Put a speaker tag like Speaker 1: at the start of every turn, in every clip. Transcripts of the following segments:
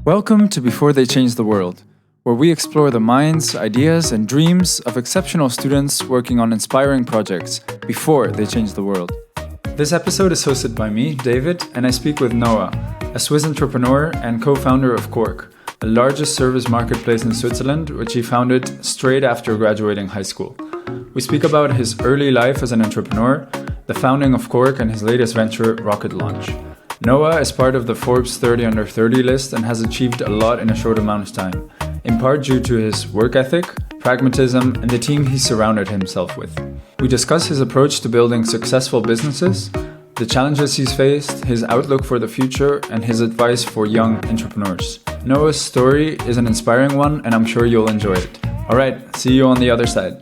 Speaker 1: Welcome to Before They Change the World, where we explore the minds, ideas, and dreams of exceptional students working on inspiring projects before they change the world. This episode is hosted by me, David, and I speak with Noah, a Swiss entrepreneur and co-founder of Kork, the largest service marketplace in Switzerland, which he founded straight after graduating high school. We speak about his early life as an entrepreneur, the founding of Kork, and his latest venture, Rocket Launch. Noah is part of the Forbes 30 under 30 list and has achieved a lot in a short amount of time, in part due to his work ethic, pragmatism, and the team he surrounded himself with. We discuss his approach to building successful businesses, the challenges he's faced, his outlook for the future, and his advice for young entrepreneurs. Noah's story is an inspiring one, and I'm sure you'll enjoy it. All right, see you on the other side.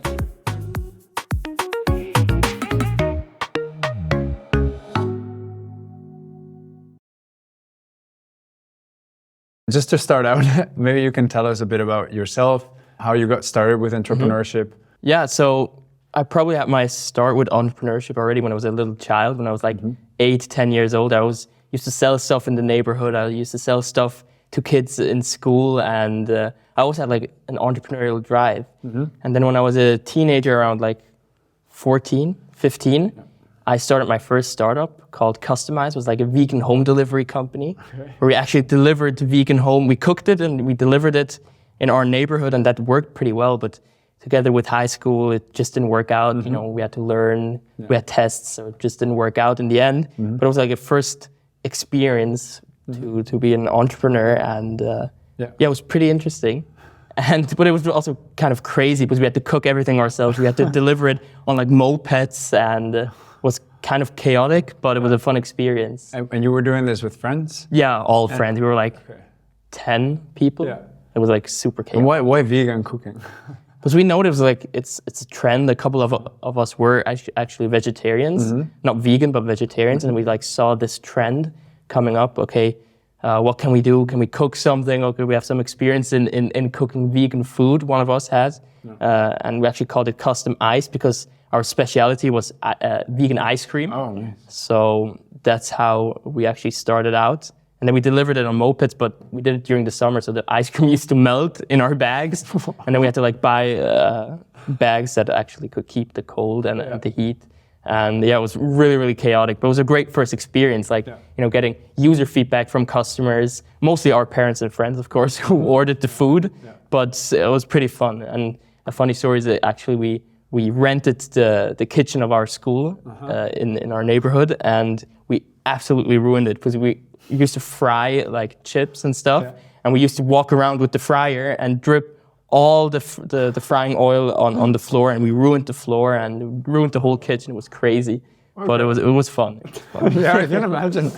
Speaker 1: Just to start out, maybe you can tell us a bit about yourself, how you got started with entrepreneurship.
Speaker 2: Yeah, so I probably had my start with entrepreneurship already when I was a little child. When I was like 8, 10 years old, I used to sell stuff in the neighborhood. I used to sell stuff to kids in school, and I always had like an entrepreneurial drive. And then when I was a teenager, around like 14, 15, I started my first startup called Customize. It was like a vegan home delivery company where we actually delivered to vegan home. We cooked it and we delivered it in our neighborhood, and that worked pretty well. But together with high school, it just didn't work out. You know, we had to learn, we had tests, so it just didn't work out in the end. But it was like a first experience to be an entrepreneur, and it was pretty interesting. But it was also kind of crazy because we had to cook everything ourselves. We had to deliver it on like mopeds, and was kind of chaotic, but it was a fun experience.
Speaker 1: And you were doing this with friends?
Speaker 2: Yeah, all friends. We were like 10 people. Yeah. It was like super chaotic.
Speaker 1: And why vegan cooking?
Speaker 2: Because we noticed like it's a trend. A couple of us were actually vegetarians, not vegan, but vegetarians. And we like saw this trend coming up. Okay, what can we do? Can we cook something? Okay, we have some experience in cooking vegan food. One of us has. And we actually called it Custom Ice because our specialty was vegan ice cream.
Speaker 1: Oh, nice.
Speaker 2: So that's how we actually started out. And then we delivered it on mopeds, but we did it during the summer, so the ice cream used to melt in our bags. And then we had to like buy bags that actually could keep the cold and the heat. And it was really, really chaotic, but it was a great first experience, like, you know, getting user feedback from customers, mostly our parents and friends, of course, who ordered the food, but it was pretty fun. And a funny story is that actually we rented the kitchen of our school in our neighborhood, and we absolutely ruined it because we used to fry like chips and stuff, and we used to walk around with the fryer and drip all the frying oil on the floor, and we ruined the floor and ruined the whole kitchen. It was crazy, but it was fun.
Speaker 1: Yeah, I can imagine.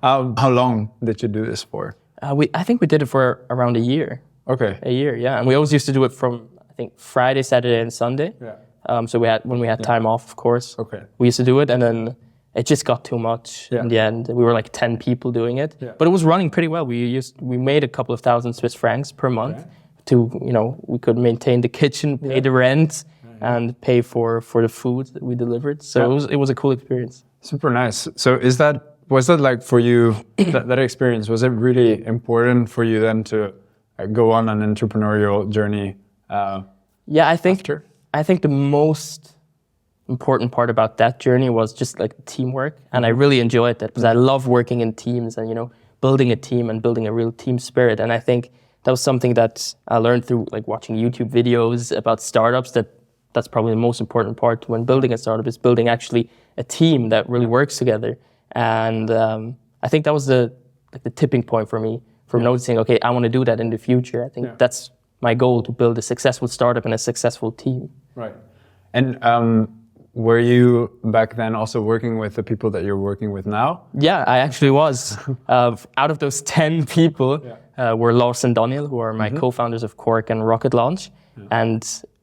Speaker 1: How long did you do this for?
Speaker 2: I think we did it for around a year.
Speaker 1: Okay.
Speaker 2: A year, yeah, and we always used to do it from I think Friday, Saturday, and Sunday. Yeah. So when we had time off, of course. Okay. We used to do it, and then it just got too much in the end. We were like 10 people doing it, but it was running pretty well. We made a couple of thousand Swiss francs per month. We could maintain the kitchen, pay the rent, and pay for the food that we delivered. So it was a cool experience.
Speaker 1: Super nice. So was that like for you, that experience, was it really important for you then to go on an entrepreneurial journey?
Speaker 2: I think the most important part about that journey was just like teamwork, and I really enjoyed that because I love working in teams and, you know, building a team and building a real team spirit. And I think that was something that I learned through like watching YouTube videos about startups. That's probably the most important part when building a startup, is building actually a team that really works together. And I think that was the tipping point for me from noticing, okay, I want to do that in the future. I think that's my goal, to build a successful startup and a successful team. Right.
Speaker 1: And were you back then also working with the people that you're working with now?
Speaker 2: Yeah, I actually was. Out of those 10 people were Lars and Daniel, who are my co-founders of Kork and Rocket Launch. And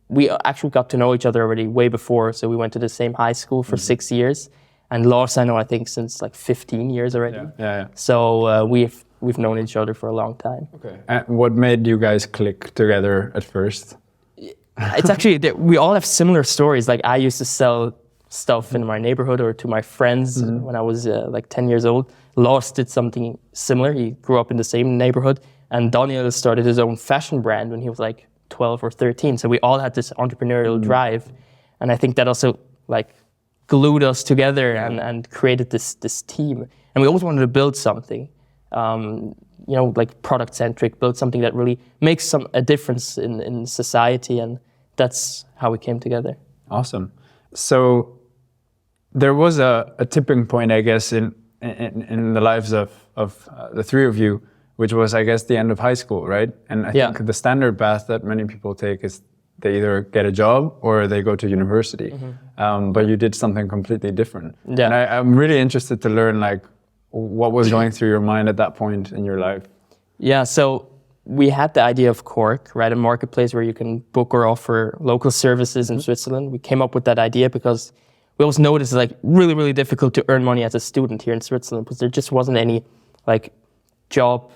Speaker 2: we actually got to know each other already way before. So we went to the same high school for 6 years. And Lars, I know, I think since like 15 years already. So we've known each other for a long time.
Speaker 1: Okay. And what made you guys click together at first?
Speaker 2: It's actually, we all have similar stories. Like I used to sell stuff in my neighborhood or to my friends when I was like 10 years old. Lars did something similar. He grew up in the same neighborhood, And Daniel started his own fashion brand when he was like 12 or 13. So we all had this entrepreneurial drive. And I think that also like glued us together and created this team. And we always wanted to build something, like product-centric, build something that really makes a difference in society. And that's how we came together.
Speaker 1: Awesome. So there was a tipping point, I guess, in the lives of the three of you, which was, I guess, the end of high school, right? And I think the standard path that many people take is they either get a job or they go to university. But you did something completely different.
Speaker 2: Yeah.
Speaker 1: And I'm really interested to learn, like, what was going through your mind at that point in your life?
Speaker 2: Yeah, so we had the idea of Kork, right? A marketplace where you can book or offer local services in Switzerland. We came up with that idea because we always noticed it's like really, really difficult to earn money as a student here in Switzerland because there just wasn't any like job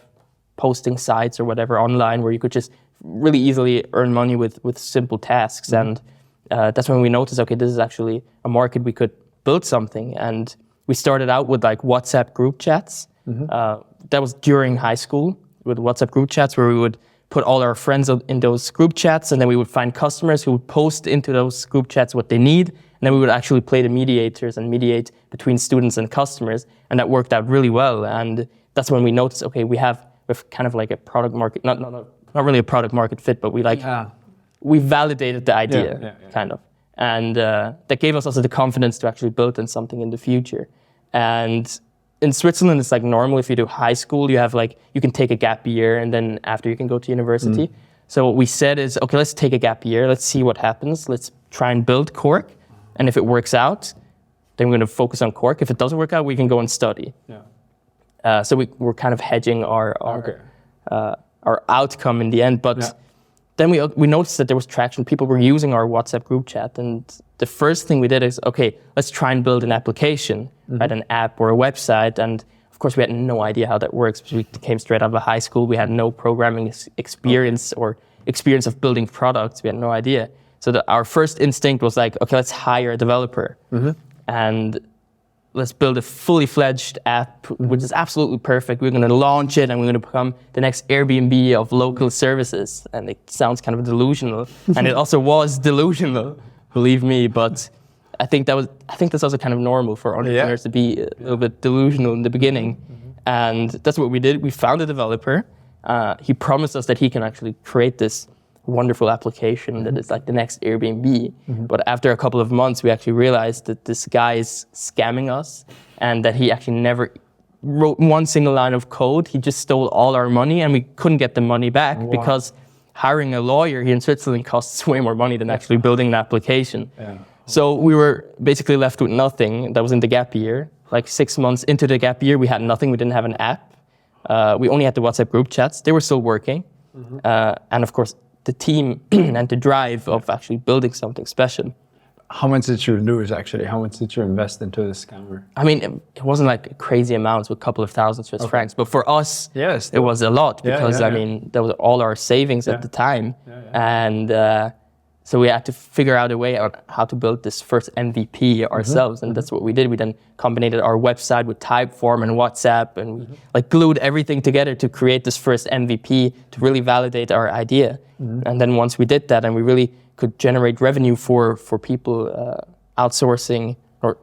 Speaker 2: posting sites or whatever online where you could just really easily earn money with simple tasks. And that's when we noticed, okay, this is actually a market we could build something. And we started out with like WhatsApp group chats. That was during high school with WhatsApp group chats where we would put all our friends in those group chats, and then we would find customers who would post into those group chats what they need, and then we would actually play the mediators and mediate between students and customers, and that worked out really well. And that's when we noticed, okay, we have kind of like a product market, not really a product market fit, but we validated the idea, kind of. And that gave us also the confidence to actually build in something in the future. And in Switzerland, it's like normal if you do high school, you have like, you can take a gap year and then after you can go to university. So what we said is, okay, let's take a gap year. Let's see what happens. Let's try and build Kork. And if it works out, then we're going to focus on Kork. If it doesn't work out, we can go and study. So we're kind of hedging our outcome in the end. But then we noticed that there was traction. People were using our WhatsApp group chat. And the first thing we did is, okay, let's try and build an application, right, an app or a website. And of course, we had no idea how that works because we came straight out of high school. We had no programming experience or experience of building products. We had no idea. So our first instinct was like, okay, let's hire a developer and let's build a fully fledged app, which is absolutely perfect. We're going to launch it and we're going to become the next Airbnb of local services. And it sounds kind of delusional. And it also was delusional, believe me. But I think that's also kind of normal for entrepreneurs to be a little bit delusional in the beginning. And that's what we did. We found a developer. He promised us that he can actually create this wonderful application that is like the next Airbnb. But after a couple of months, we actually realized that this guy is scamming us and that he actually never wrote one single line of code. He just stole all our money and we couldn't get the money back because hiring a lawyer here in Switzerland costs way more money than actually building an application. So we were basically left with nothing. That was in the gap year. Like 6 months into the gap year, we had nothing. We didn't have an app. We only had the WhatsApp group chats. They were still working. And of course, the team and the drive of actually building something special.
Speaker 1: How much did you lose, actually? How much did you invest into the scammer?
Speaker 2: I mean, it wasn't like crazy amounts, with a couple of thousand Swiss francs. But for us, it was a lot because, I mean, that was all our savings at the time. And so we had to figure out a way on how to build this first MVP ourselves. And that's what we did. We then combined our website with Typeform and WhatsApp. And we like glued everything together to create this first MVP to really validate our idea. And then once we did that and we really could generate revenue for people outsourcing or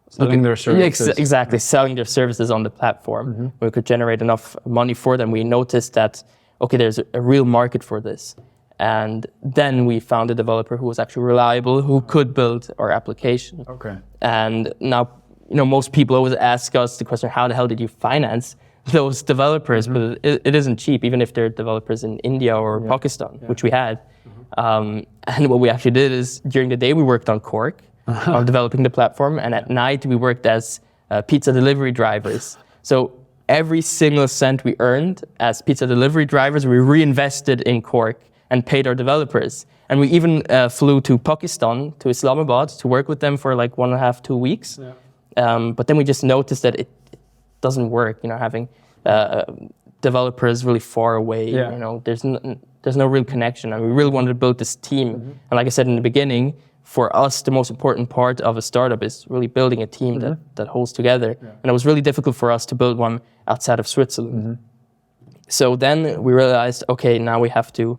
Speaker 1: selling their services.
Speaker 2: Exactly, selling their services on the platform. We could generate enough money for them. We noticed that, okay, there's a real market for this. And then we found a developer who was actually reliable, who could build our application. And now, most people always ask us the question, how the hell did you finance those developers? But it isn't cheap, even if they're developers in India or Pakistan, which we had. And what we actually did is during the day we worked on Kork, on developing the platform, and at night we worked as pizza delivery drivers. So every single cent we earned as pizza delivery drivers, we reinvested in Kork and paid our developers. And we even flew to Pakistan, to Islamabad, to work with them for like 1.5, 2 weeks. But then we just noticed that it doesn't work, having developers really far away. There's no real connection. And we really wanted to build this team. And like I said in the beginning, for us, the most important part of a startup is really building a team that holds together. And it was really difficult for us to build one outside of Switzerland. So then we realized, okay, now we have to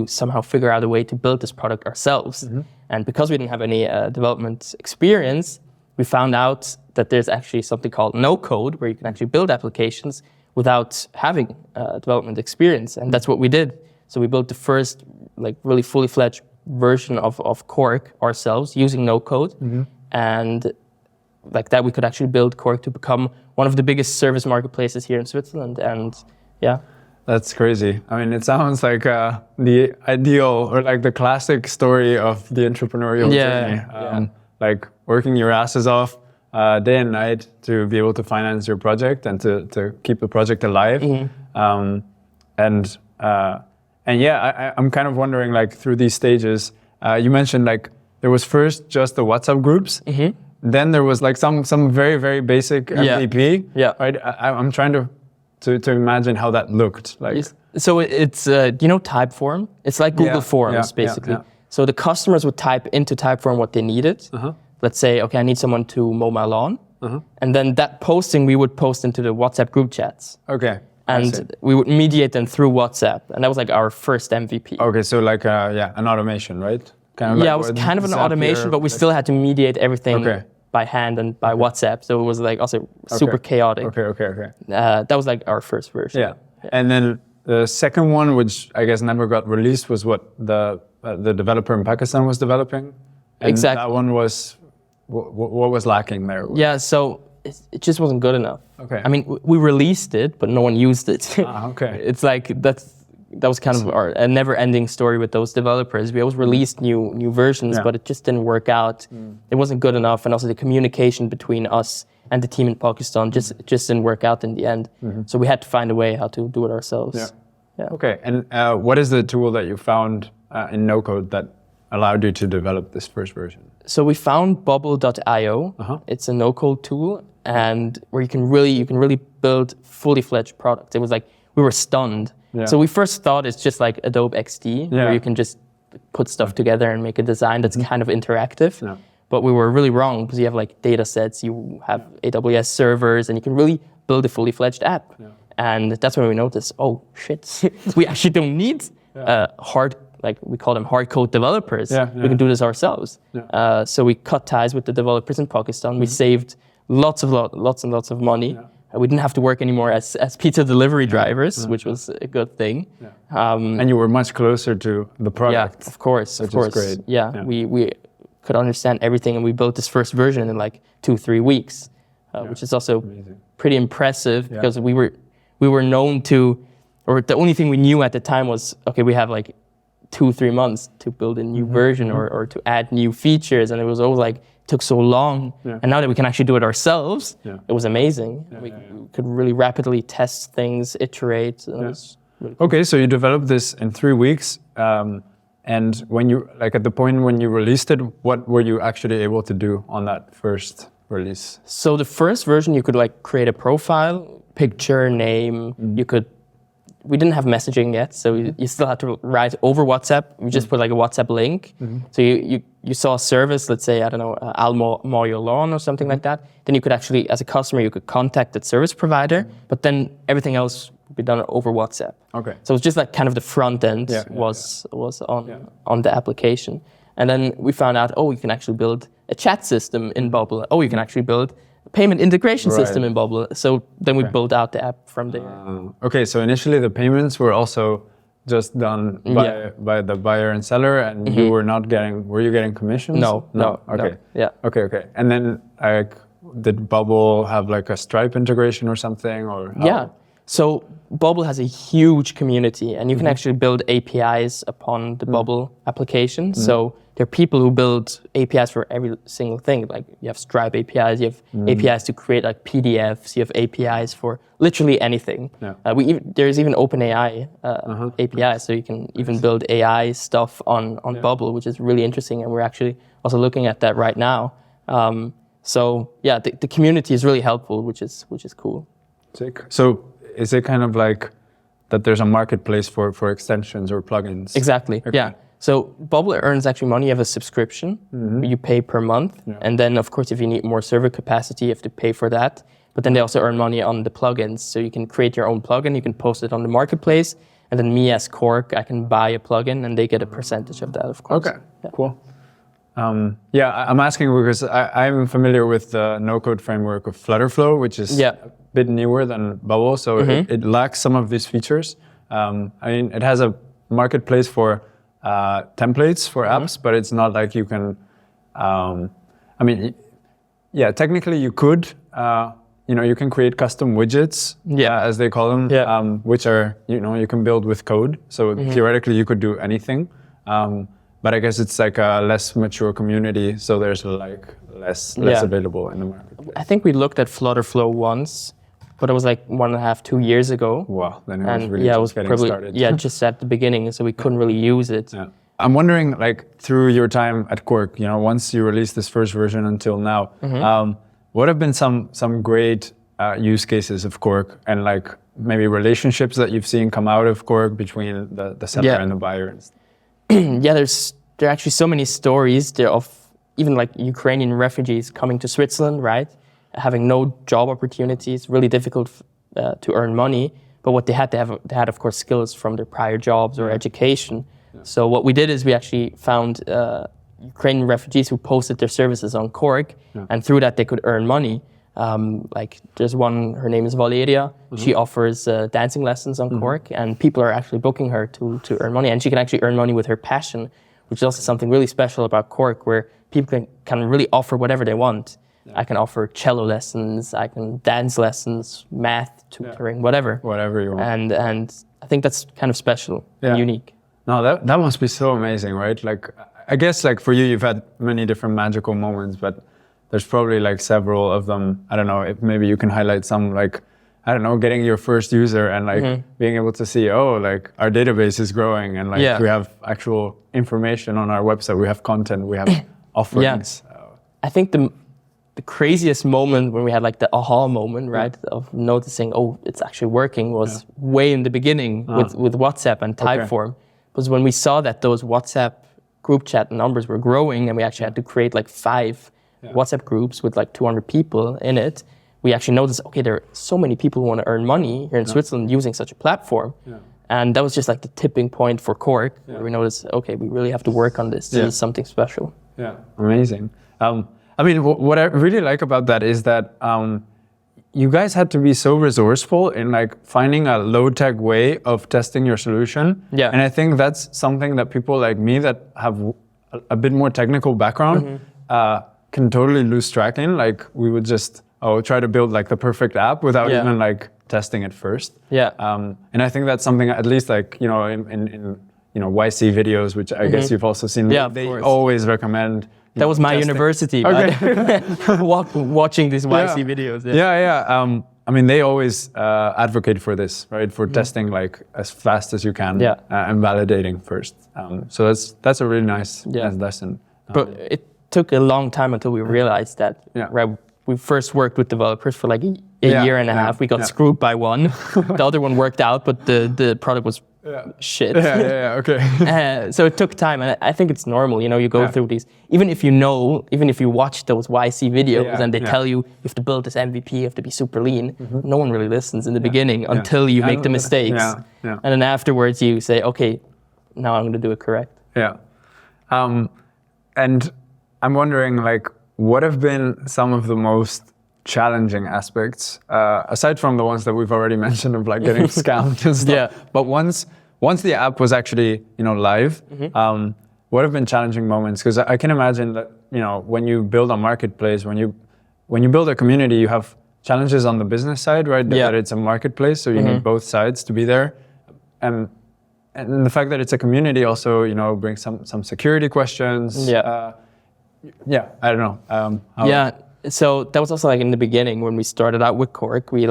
Speaker 2: somehow figure out a way to build this product ourselves. And because we didn't have any development experience, we found out that there's actually something called no-code, where you can actually build applications without having development experience. And that's what we did. So we built the first really fully fledged version of Kork ourselves using no-code. And like that, we could actually build Kork to become one of the biggest service marketplaces here in Switzerland. And yeah.
Speaker 1: That's crazy. I mean, it sounds like the ideal or like the classic story of the entrepreneurial journey. Like working your asses off day and night to be able to finance your project and to keep the project alive. I'm kind of wondering, like, through these stages, you mentioned like there was first just the WhatsApp groups. Then there was like some very, very basic MVP. Right. I'm trying to imagine how that looked like.
Speaker 2: So it's Typeform. It's like Google Forms basically. So the customers would type into Typeform what they needed. Let's say, okay, I need someone to mow my lawn, and then that posting we would post into the WhatsApp group chats.
Speaker 1: Okay.
Speaker 2: And we would mediate them through WhatsApp, and that was like our first MVP.
Speaker 1: Okay, so like an automation, right?
Speaker 2: Kind of it was kind of an automation, but we still had to mediate everything by hand and by WhatsApp. So it was like also super chaotic.
Speaker 1: Okay.
Speaker 2: That was like our first version.
Speaker 1: Yeah. And then the second one, which I guess never got released, was what the developer in Pakistan was developing. And
Speaker 2: exactly.
Speaker 1: That one was what was lacking there?
Speaker 2: Yeah. So it just wasn't good enough.
Speaker 1: Okay.
Speaker 2: I mean, we released it, but no one used it.
Speaker 1: Okay.
Speaker 2: It's like that was kind of a never-ending story with those developers. We always released new versions, but it just didn't work out. It wasn't good enough, and also the communication between us and the team in Pakistan just didn't work out in the end. So we had to find a way how to do it ourselves. Yeah.
Speaker 1: Okay. And what is the tool that you found in no-code that allowed you to develop this first version?
Speaker 2: So we found bubble.io. It's a no-code tool, and where you can really build fully fledged products. It was like we were stunned. So we first thought it's just like Adobe XD, where you can just put stuff together and make a design that's kind of interactive. But we were really wrong, because you have like data sets, you have AWS servers, and you can really build a fully fledged app. And that's when we noticed, oh shit, we actually don't need we call them hard code developers. We can do this ourselves. So we cut ties with the developers in Pakistan. We saved lots and lots of money. We didn't have to work anymore as pizza delivery drivers, which was a good thing.
Speaker 1: And you were much closer to the product.
Speaker 2: Yeah, of course.
Speaker 1: Which is great.
Speaker 2: Yeah, we could understand everything, and we built this first version in like 2-3 weeks, which is also pretty impressive, because we were known to, or the only thing we knew at the time was, okay, we have like 2-3 months to build a new version or to add new features, and it was always like took so long. And now that we can actually do it ourselves, it was amazing. We could really rapidly test things, iterate. It was really cool.
Speaker 1: Okay, so you developed this in 3 weeks, and when you at the point when you released it, what were you actually able to do on that first release?
Speaker 2: So the first version, you could like create a profile, picture, name. We didn't have messaging yet, so you still had to write over WhatsApp. We just put like a WhatsApp link. So you saw a service, let's say, I don't know, I'll mow your lawn or something like that. Then you could actually, as a customer, you could contact that service provider, but then everything else would be done over WhatsApp.
Speaker 1: Okay.
Speaker 2: So it's just like kind of the front end was on the application. And then we found out, you can actually build a chat system in Bubble. You can actually build a payment integration system in Bubble. So then we built out the app from there.
Speaker 1: Okay, so initially the payments were also just done by the buyer and seller, and you were not getting, were you getting commissions?
Speaker 2: No.
Speaker 1: Okay.
Speaker 2: No. Yeah.
Speaker 1: Okay. And then did Bubble have like a Stripe integration or something, or how?
Speaker 2: Yeah. So Bubble has a huge community, and you can actually build APIs upon the Bubble application. So there are people who build APIs for every single thing. Like you have Stripe APIs, you have APIs to create like PDFs, you have APIs for literally anything. There's even OpenAI APIs, so you can even build AI stuff on Bubble, which is really interesting, and we're actually also looking at that right now. The community is really helpful, which is cool.
Speaker 1: So is it kind of like that there's a marketplace for extensions or plugins?
Speaker 2: Exactly, yeah. So Bubble earns actually money. You have a subscription, you pay per month. And then, of course, if you need more server capacity, you have to pay for that. but then they also earn money on the plugins. So you can create your own plugin, you can post it on the marketplace, and then me as Kork, I can buy a plugin and they get a percentage of that, of course.
Speaker 1: Okay, cool. I'm asking because I'm familiar with the no-code framework of Flutterflow, which is a bit newer than Bubble, so it lacks some of these features. It has a marketplace for templates for apps, but it's not like you can. Technically you could. You can create custom widgets, as they call them, which are you can build with code. So theoretically you could do anything. But I guess it's like a less mature community, so there's like less available in the market.
Speaker 2: I think we looked at Flutterflow once, but it was like 1.5, 2 years ago.
Speaker 1: Wow, then it was really just getting started.
Speaker 2: Just at the beginning, so we couldn't really use it.
Speaker 1: Yeah. I'm wondering, like, through your time at Kork, once you released this first version until now, what have been some great use cases of Kork and like maybe relationships that you've seen come out of Kork between the seller and the buyer?
Speaker 2: There are actually so many stories there of even like Ukrainian refugees coming to Switzerland, right? Having no job opportunities, really difficult to earn money. But what they had of course skills from their prior jobs or education. Yeah. So what we did is we actually found Ukrainian refugees who posted their services on Kork, and through that they could earn money. Like there's one, her name is Valeria. She offers dancing lessons on Kork, and people are actually booking her to earn money. And she can actually earn money with her passion, which is also something really special about Kork, where people can really offer whatever they want. Yeah. I can offer cello lessons, I can dance lessons, math, tutoring, whatever.
Speaker 1: Whatever you want.
Speaker 2: And I think that's kind of special and unique.
Speaker 1: No, that must be so amazing, right? Like, I guess like for you, you've had many different magical moments, but there's probably like several of them. I don't know if maybe you can highlight some, like, I don't know, getting your first user and like being able to see, like our database is growing and like we have actual information on our website, we have content, we have offerings.
Speaker 2: I think the craziest moment when we had like the aha moment, right, of noticing, it's actually working was way in the beginning with WhatsApp and Typeform. Was when we saw that those WhatsApp group chat numbers were growing and we actually had to create like 5 WhatsApp groups with like 200 people in it. We actually noticed, there are so many people who want to earn money here in Switzerland using such a platform. Yeah. And that was just like the tipping point for Kork, where we noticed, we really have to work on this. This is something special.
Speaker 1: Yeah, amazing. What I really like about that is that you guys had to be so resourceful in like finding a low-tech way of testing your solution. Yeah. And I think that's something that people like me that have a bit more technical background can totally lose track in. Like we would just try to build like the perfect app without even like testing it first. Yeah. And I think that's something at least like, in YC videos, which I guess you've also seen. Yeah, they always recommend.
Speaker 2: That was my university. Okay. Watching these YC videos.
Speaker 1: They always advocate for this, right? For testing like as fast as you can and validating first. So that's a really nice lesson.
Speaker 2: But it took a long time until we realized that. Right? We first worked with developers for like a year and a half. We got screwed by one. The other one worked out, but the product was shit. So it took time, and I think it's normal. You go through these. Even if you watch those YC videos and they tell you have to build this MVP, you have to be super lean. No one really listens in the beginning until you make the mistakes, and then afterwards you say, now I'm going to do it correct.
Speaker 1: And I'm wondering, like, what have been some of the most challenging aspects, aside from the ones that we've already mentioned of like getting scammed and stuff? But once the app was actually live, what have been challenging moments? Because I can imagine that when you build a marketplace, when you build a community, you have challenges on the business side, right? That it's a marketplace, so you need both sides to be there, and the fact that it's a community also brings some security questions. I don't know.
Speaker 2: So that was also like in the beginning when we started out with Kork, we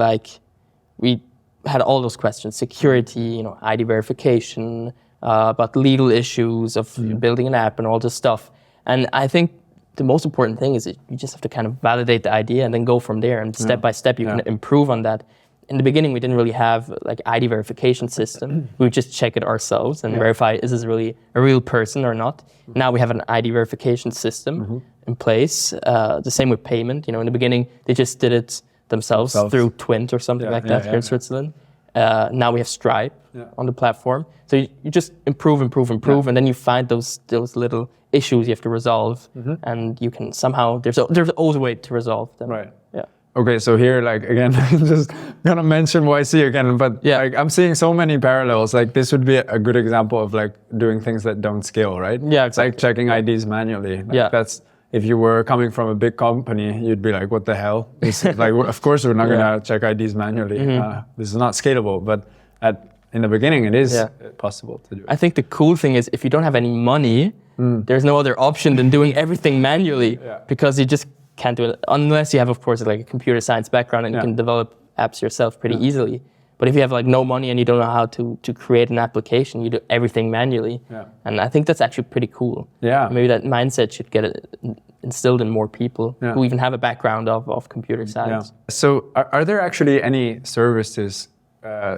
Speaker 2: had all those questions: security, ID verification, about legal issues of building an app and all this stuff. And I think the most important thing is that you just have to kind of validate the idea and then go from there. And step by step, you can improve on that. In the beginning, we didn't really have like ID verification system. We would just check it ourselves and verify, is this really a real person or not? Now we have an ID verification system in place. The same with payment. In the beginning, they just did it themselves through Twint or something like that here in Switzerland. Now we have Stripe on the platform. So you just improve, and then you find those little issues you have to resolve, and you can somehow, there's always a way to resolve them.
Speaker 1: Right.
Speaker 2: Yeah.
Speaker 1: Okay, so here, like, again, just gonna mention YC again, but like, I'm seeing so many parallels. Like, this would be a good example of like doing things that don't scale, right?
Speaker 2: Yeah, exactly.
Speaker 1: Like checking IDs manually. Like, that's, if you were coming from a big company, you'd be like, what the hell? Like, of course, we're not gonna check IDs manually. This is not scalable, but in the beginning, it is possible to do it.
Speaker 2: I think the cool thing is if you don't have any money, there's no other option than doing everything manually because you just can't do it unless you have, of course, like a computer science background and you can develop apps yourself pretty easily. But if you have like no money and you don't know how to create an application, you do everything manually. And I think that's actually pretty cool. Maybe that mindset should get instilled in more people who even have a background of computer science.
Speaker 1: So are there actually any services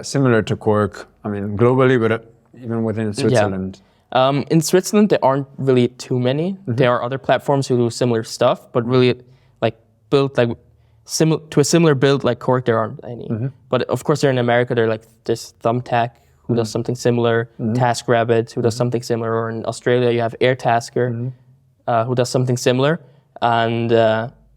Speaker 1: similar to Kork? I mean, globally, but even within Switzerland?
Speaker 2: In Switzerland, there aren't really too many. There are other platforms who do similar stuff, but really like built like to a similar build like Kork, there aren't any. But of course, they're in America. They're like there's Thumbtack who does something similar, TaskRabbit who does something similar, or in Australia you have Airtasker who does something similar. And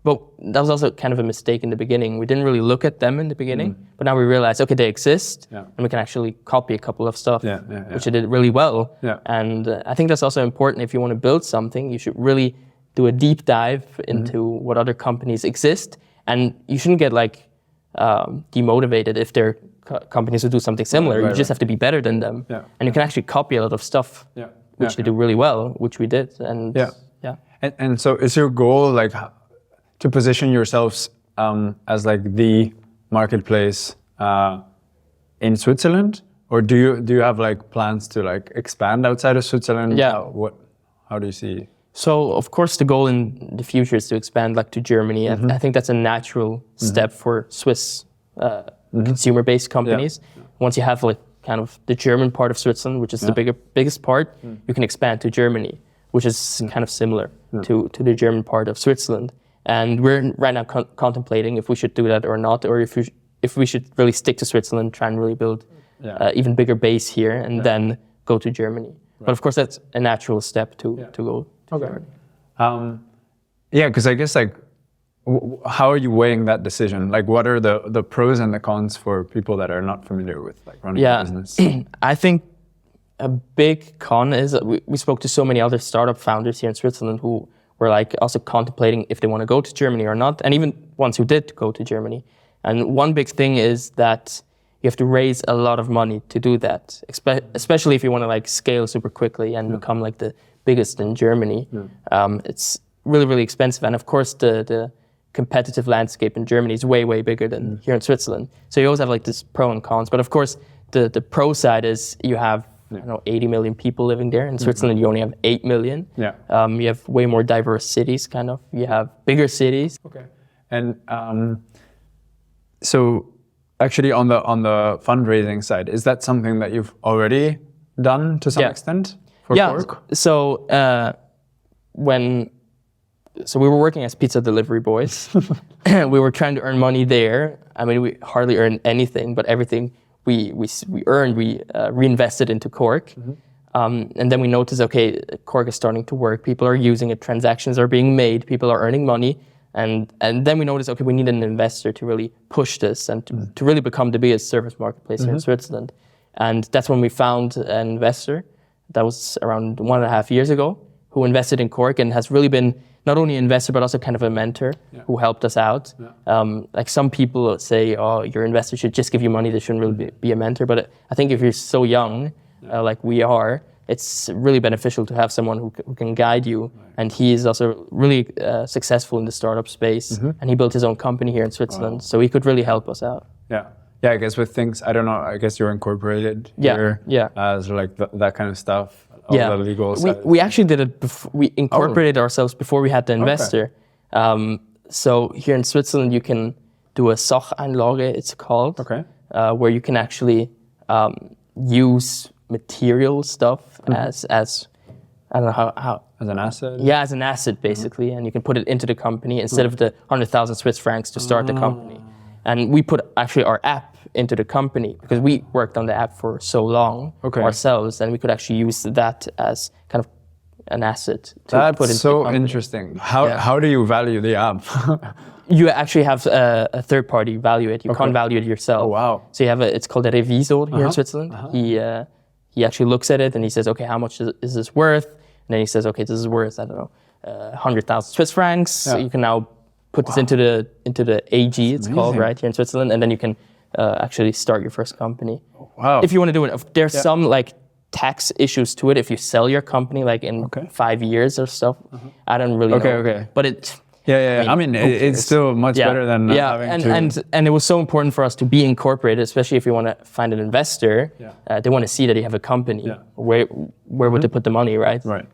Speaker 2: but that was also kind of a mistake in the beginning. We didn't really look at them in the beginning, but now we realize, okay, they exist, and we can actually copy a couple of stuff, which they did really well. And I think that's also important. If you want to build something, you should really do a deep dive into what other companies exist, and you shouldn't get like demotivated if there are companies who do something similar. You just have to be better than them, and you can actually copy a lot of stuff, which they do really well, which we did. And
Speaker 1: and so is your goal like to position yourselves as like the marketplace in Switzerland, or do you have like plans to like expand outside of Switzerland? How do you see?
Speaker 2: So of course the goal in the future is to expand like to Germany. I think that's a natural step for Swiss consumer-based companies. Once you have like kind of the German part of Switzerland, which is the biggest part, you can expand to Germany, which is kind of similar to the German part of Switzerland. And we're right now contemplating if we should do that or not, or if we should really stick to Switzerland, try and really build even bigger base here, and then go to Germany. But of course, that's a natural step to go to Germany.
Speaker 1: Because I guess like, how are you weighing that decision? Like, what are the pros and the cons for people that are not familiar with like running a business?
Speaker 2: I think a big con is we spoke to so many other startup founders here in Switzerland who were like also contemplating if they want to go to Germany or not, and even ones who did go to Germany. And one big thing is that you have to raise a lot of money to do that, especially if you want to like scale super quickly and become like the biggest in Germany. It's really, really expensive. And of course, the competitive landscape in Germany is way, way bigger than here in Switzerland. So you always have like this pro and cons. But of course, the pro side is you have 80 million people living there. In Switzerland, you only have 8 million. You have way more diverse cities, kind of. You have bigger cities.
Speaker 1: Okay. And so actually on the fundraising side, is that something that you've already done to some extent for Kork?
Speaker 2: So so we were working as pizza delivery boys. We were trying to earn money there. I mean, we hardly earned anything, but everything we earned, we reinvested into Kork. And then we noticed, okay, Kork is starting to work. People are using it. Transactions are being made. People are earning money. And then we noticed, okay, we need an investor to really push this and to really become the biggest service marketplace here in Switzerland. And that's when we found an investor that was around 1.5 years ago who invested in Kork and has really been not only an investor, but also kind of a mentor who helped us out. Like some people say, oh, your investor should just give you money. They shouldn't really be a mentor. But I think if you're so young, like we are, it's really beneficial to have someone who can guide you. And he is also really successful in the startup space. And he built his own company here in Switzerland. So he could really help us out.
Speaker 1: Yeah, I guess with things, I don't know, I guess you're incorporated here. So like that kind of stuff. All the legal side.
Speaker 2: We actually did it we incorporated ourselves before we had the investor. So here in Switzerland, you can do a Sacheinlage, it's called, where you can actually use material stuff as I don't know how.
Speaker 1: As an asset?
Speaker 2: Yeah, as an asset, basically. And you can put it into the company instead of the 100,000 Swiss francs to start the company. And we put actually our app into the company because we worked on the app for so long ourselves, and we could actually use that as kind of an asset to put into the company.
Speaker 3: Interesting. How do you value the app?
Speaker 2: You actually have a third party value it. You can't value it yourself.
Speaker 3: Oh, wow.
Speaker 2: So you have it's called a revisor here in Switzerland. He actually looks at it and he says, okay, how much is this worth? And then he says, okay, this is worth, I don't know, 100,000 Swiss francs. So you can now put this into the AG, it's called, right, here in Switzerland, and then you can actually start your first company.
Speaker 3: Wow.
Speaker 2: If you want to do it. There's some like tax issues to it if you sell your company like in 5 years or stuff. I don't really know.
Speaker 3: Okay.
Speaker 2: But it...
Speaker 3: I mean, it's still much better than having to...
Speaker 2: And it was so important for us to be incorporated, especially if you want to find an investor. They want to see that you have a company. Where would they put the money, right?
Speaker 3: Right.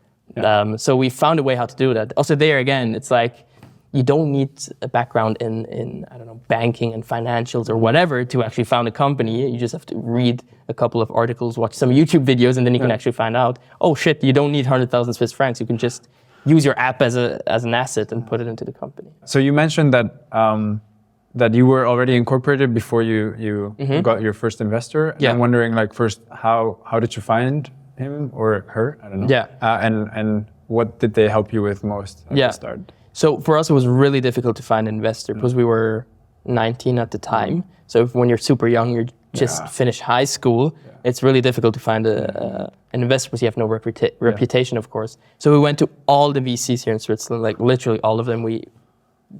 Speaker 2: So we found a way how to do that. Also there again, it's like you don't need a background in I don't know, banking and financials or whatever to actually found a company. You just have to read a couple of articles, watch some YouTube videos, and then you can actually find out, oh shit, you don't need 100,000 Swiss francs. You can just use your app as an asset and put it into the company.
Speaker 3: So you mentioned that you were already incorporated before you got your first investor. And I'm wondering, like, first, how did you find him or her? I don't know. And what did they help you with most at the start?
Speaker 2: So for us, it was really difficult to find an investor because we were 19 at the time. So when you're super young, you're just finished high school. It's really difficult to find an investor because you have no reputation, of course. So we went to all the VCs here in Switzerland, like literally all of them. We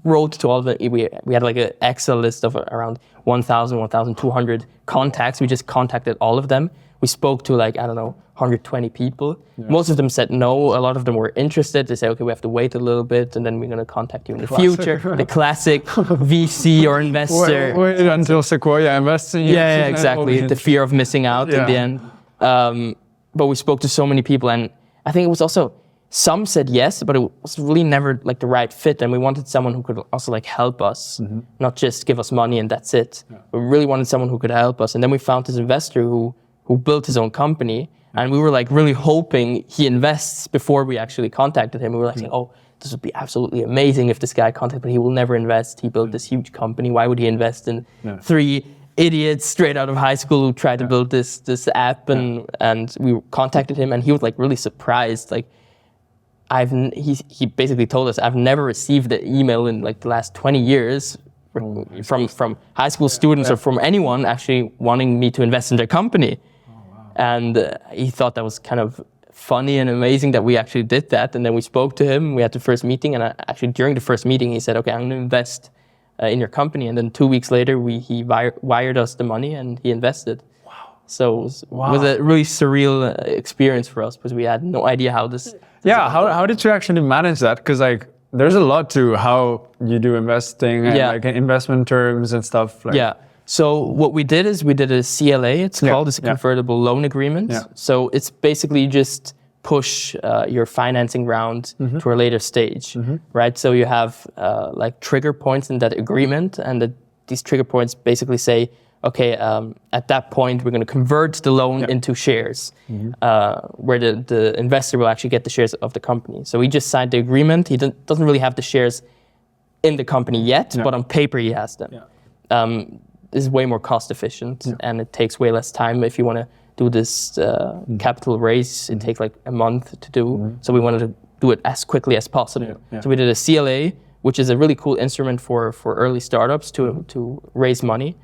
Speaker 2: wrote to all of them. We had like an Excel list of around 1,000, 1,200 contacts. We just contacted all of them. We spoke to like, I don't know, 120 people. Most of them said no. A lot of them were interested. They say, okay, we have to wait a little bit and then we're going to contact you in the future. The classic VC or investor.
Speaker 3: Wait until Sequoia invests in you.
Speaker 2: Yeah, exactly. The fear of missing out in the end. But we spoke to so many people, and I think it was also, some said yes, but it was really never like the right fit. And we wanted someone who could also like help us, not just give us money and that's it. We really wanted someone who could help us. And then we found this investor who built his own company. And we were like really hoping he invests before we actually contacted him. We were like saying, oh, this would be absolutely amazing if this guy contacted, but he will never invest. He built this huge company. Why would he invest in 3 idiots straight out of high school who tried to build this app? And we contacted him and he was like really surprised. Like he basically told us, I've never received an email in like the last 20 years from high school students or from anyone actually wanting me to invest in their company. And he thought that was kind of funny and amazing that we actually did that. And then we spoke to him. We had the first meeting. And actually during the first meeting, he said, okay, I'm going to invest in your company. And then 2 weeks later, he wired us the money and he invested. Wow. So it was a really surreal experience for us because we had no idea how this...
Speaker 3: How did you actually manage that? Because like there's a lot to how you do investing and like investment terms and stuff.
Speaker 2: So what we did is we did a CLA, it's called, it's a convertible loan agreement. So it's basically just push your financing round to a later stage, right? So you have like trigger points in that agreement, and these trigger points basically say, okay, at that point we're going to convert the loan into shares, where the investor will actually get the shares of the company. So he just signed the agreement. He doesn't really have the shares in the company yet, but on paper he has them. Is way more cost efficient and it takes way less time. If you want to do this capital raise, it takes like a month to do. So we wanted to do it as quickly as possible. So we did a CLA, which is a really cool instrument for early startups to raise money.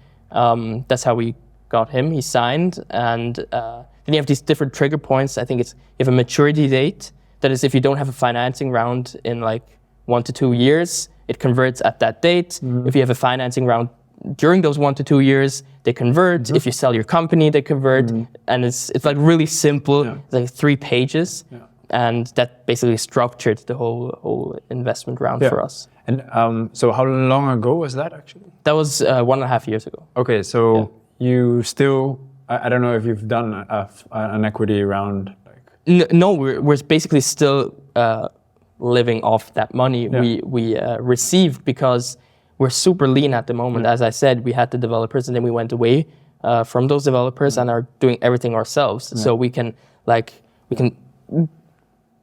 Speaker 2: That's how we got him. He signed, and then you have these different trigger points. I think you have a maturity date. That is, if you don't have a financing round in like 1 to 2 years, it converts at that date. If you have a financing round during those 1 to 2 years, they convert. If you sell your company, they convert. And it's like really simple. It's like 3 pages. And that basically structured the whole investment round for us.
Speaker 3: And so how long ago was that actually?
Speaker 2: That was 1.5 years ago.
Speaker 3: Okay, so you still, I don't know if you've done an equity round.
Speaker 2: No, we're basically still living off that money we received because we're super lean at the moment. As I said, we had the developers and then we went away from those developers and are doing everything ourselves. So we can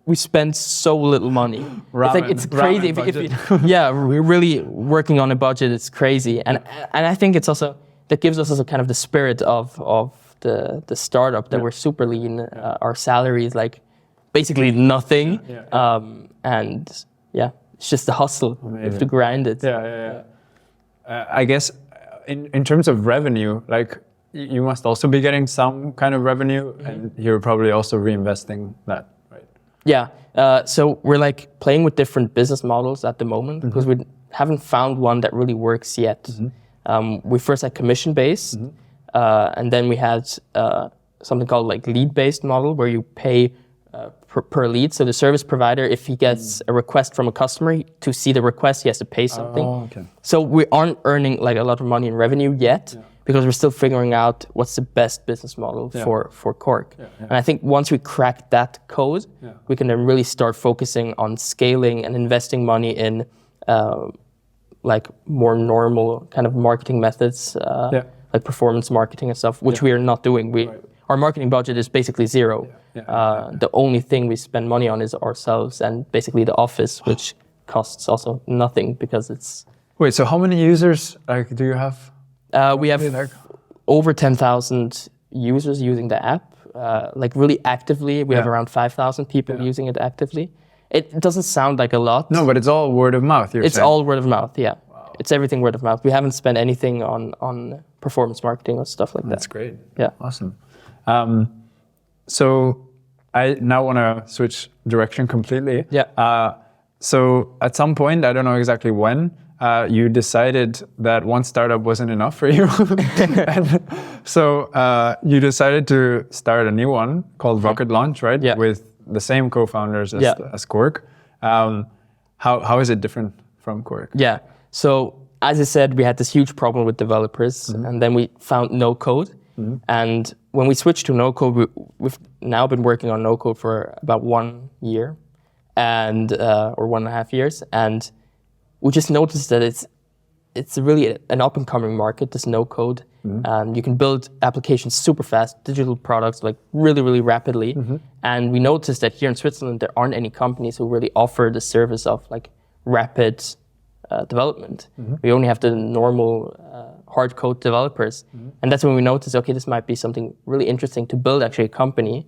Speaker 2: we spend so little money. It's crazy. If you, we're really working on a budget. It's crazy, and I think it's also that gives us also kind of the spirit of the startup that we're super lean. Our salary is like basically nothing, and it's just a hustle. You have to grind it.
Speaker 3: I guess in terms of revenue, like you must also be getting some kind of revenue, and you're probably also reinvesting that.
Speaker 2: Yeah, so we're like playing with different business models at the moment because we haven't found one that really works yet. We first had commission-based, and then we had something called like lead-based model where you pay per lead. So the service provider, if he gets a request from a customer to see the request, he has to pay something. So we aren't earning like a lot of money in revenue yet. Because we're still figuring out what's the best business model for Kork. And I think once we crack that code, we can then really start focusing on scaling and investing money in like more normal kind of marketing methods, like performance marketing and stuff, which we are not doing. Our marketing budget is basically zero. The only thing we spend money on is ourselves and basically the office, which costs also nothing because it's...
Speaker 3: Wait, so how many users do you have?
Speaker 2: We have over 10,000 users using the app, like really actively. We have around 5,000 people using it actively. It doesn't sound like a lot.
Speaker 3: No, but it's all word of mouth.
Speaker 2: It's all word of mouth, Wow. It's everything word of mouth. We haven't spent anything on performance marketing or stuff like that.
Speaker 3: That's great.
Speaker 2: Yeah.
Speaker 3: Awesome. So I now want to switch direction completely. So at some point, I don't know exactly when, you decided that one startup wasn't enough for you. And so you decided to start a new one called Rocket Launch, right? With the same co-founders as Kork. How is it different from Kork?
Speaker 2: Yeah. So as I said, we had this huge problem with developers, and then we found no code. And when we switched to no code, we've now been working on no code for about 1 year and or 1.5 years. And we just noticed that it's really an up-and-coming market, this no-code. You can build applications super fast, digital products like really, really rapidly. And we noticed that here in Switzerland, there aren't any companies who really offer the service of like rapid development. We only have the normal hard code developers. And that's when we noticed, okay, this might be something really interesting to build actually a company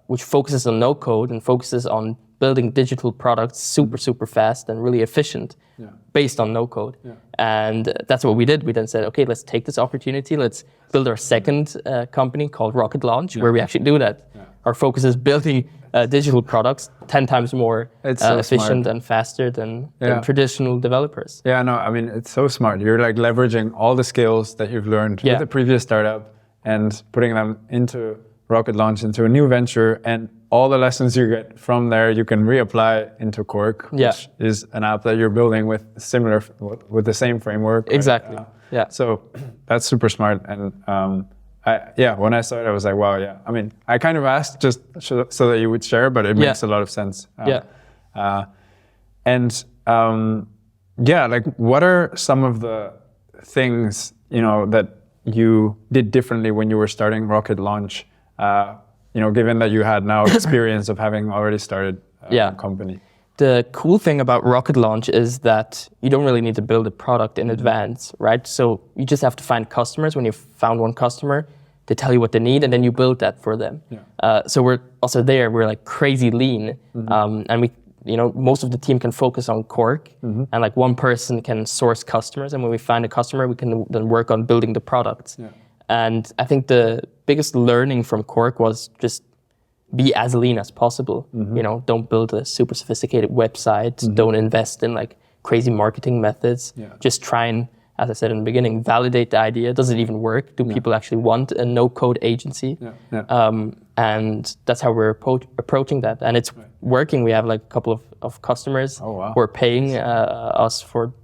Speaker 2: which focuses on no-code and focuses on building digital products super fast and really efficient based on no code. And that's what we did. We then said, okay, let's take this opportunity. Let's build our second company called Rocket Launch, where we actually do that. Our focus is building digital products 10 times more efficient and faster than traditional developers.
Speaker 3: Yeah, no, I mean, it's so smart. You're like leveraging all the skills that you've learned with the previous startup and putting them into Rocket Launch, into a new venture, and all the lessons you get from there, you can reapply into Kork, which is an app that you're building with the same framework.
Speaker 2: Exactly.
Speaker 3: Right? So that's super smart. And when I saw it, I was like, wow, I mean, I kind of asked just so that you would share, but it makes a lot of sense. Like what are some of the things, that you did differently when you were starting Rocket Launch? Given that you had now experience of having already started a company.
Speaker 2: The cool thing about Rocket Launch is that you don't really need to build a product in advance, right? So you just have to find customers. When you've found one customer, they tell you what they need, and then you build that for them. So we're also there. We're like crazy lean, and we, most of the team can focus on Kork, and like one person can source customers. And when we find a customer, we can then work on building the products. And I think the biggest learning from Kork was just be as lean as possible. Don't build a super sophisticated website. Don't invest in like crazy marketing methods. Just try and, as I said in the beginning, validate the idea. Does it even work? Do people actually want a no-code agency? And that's how we're approaching that. And it's working. We have like a couple of customers who are paying us for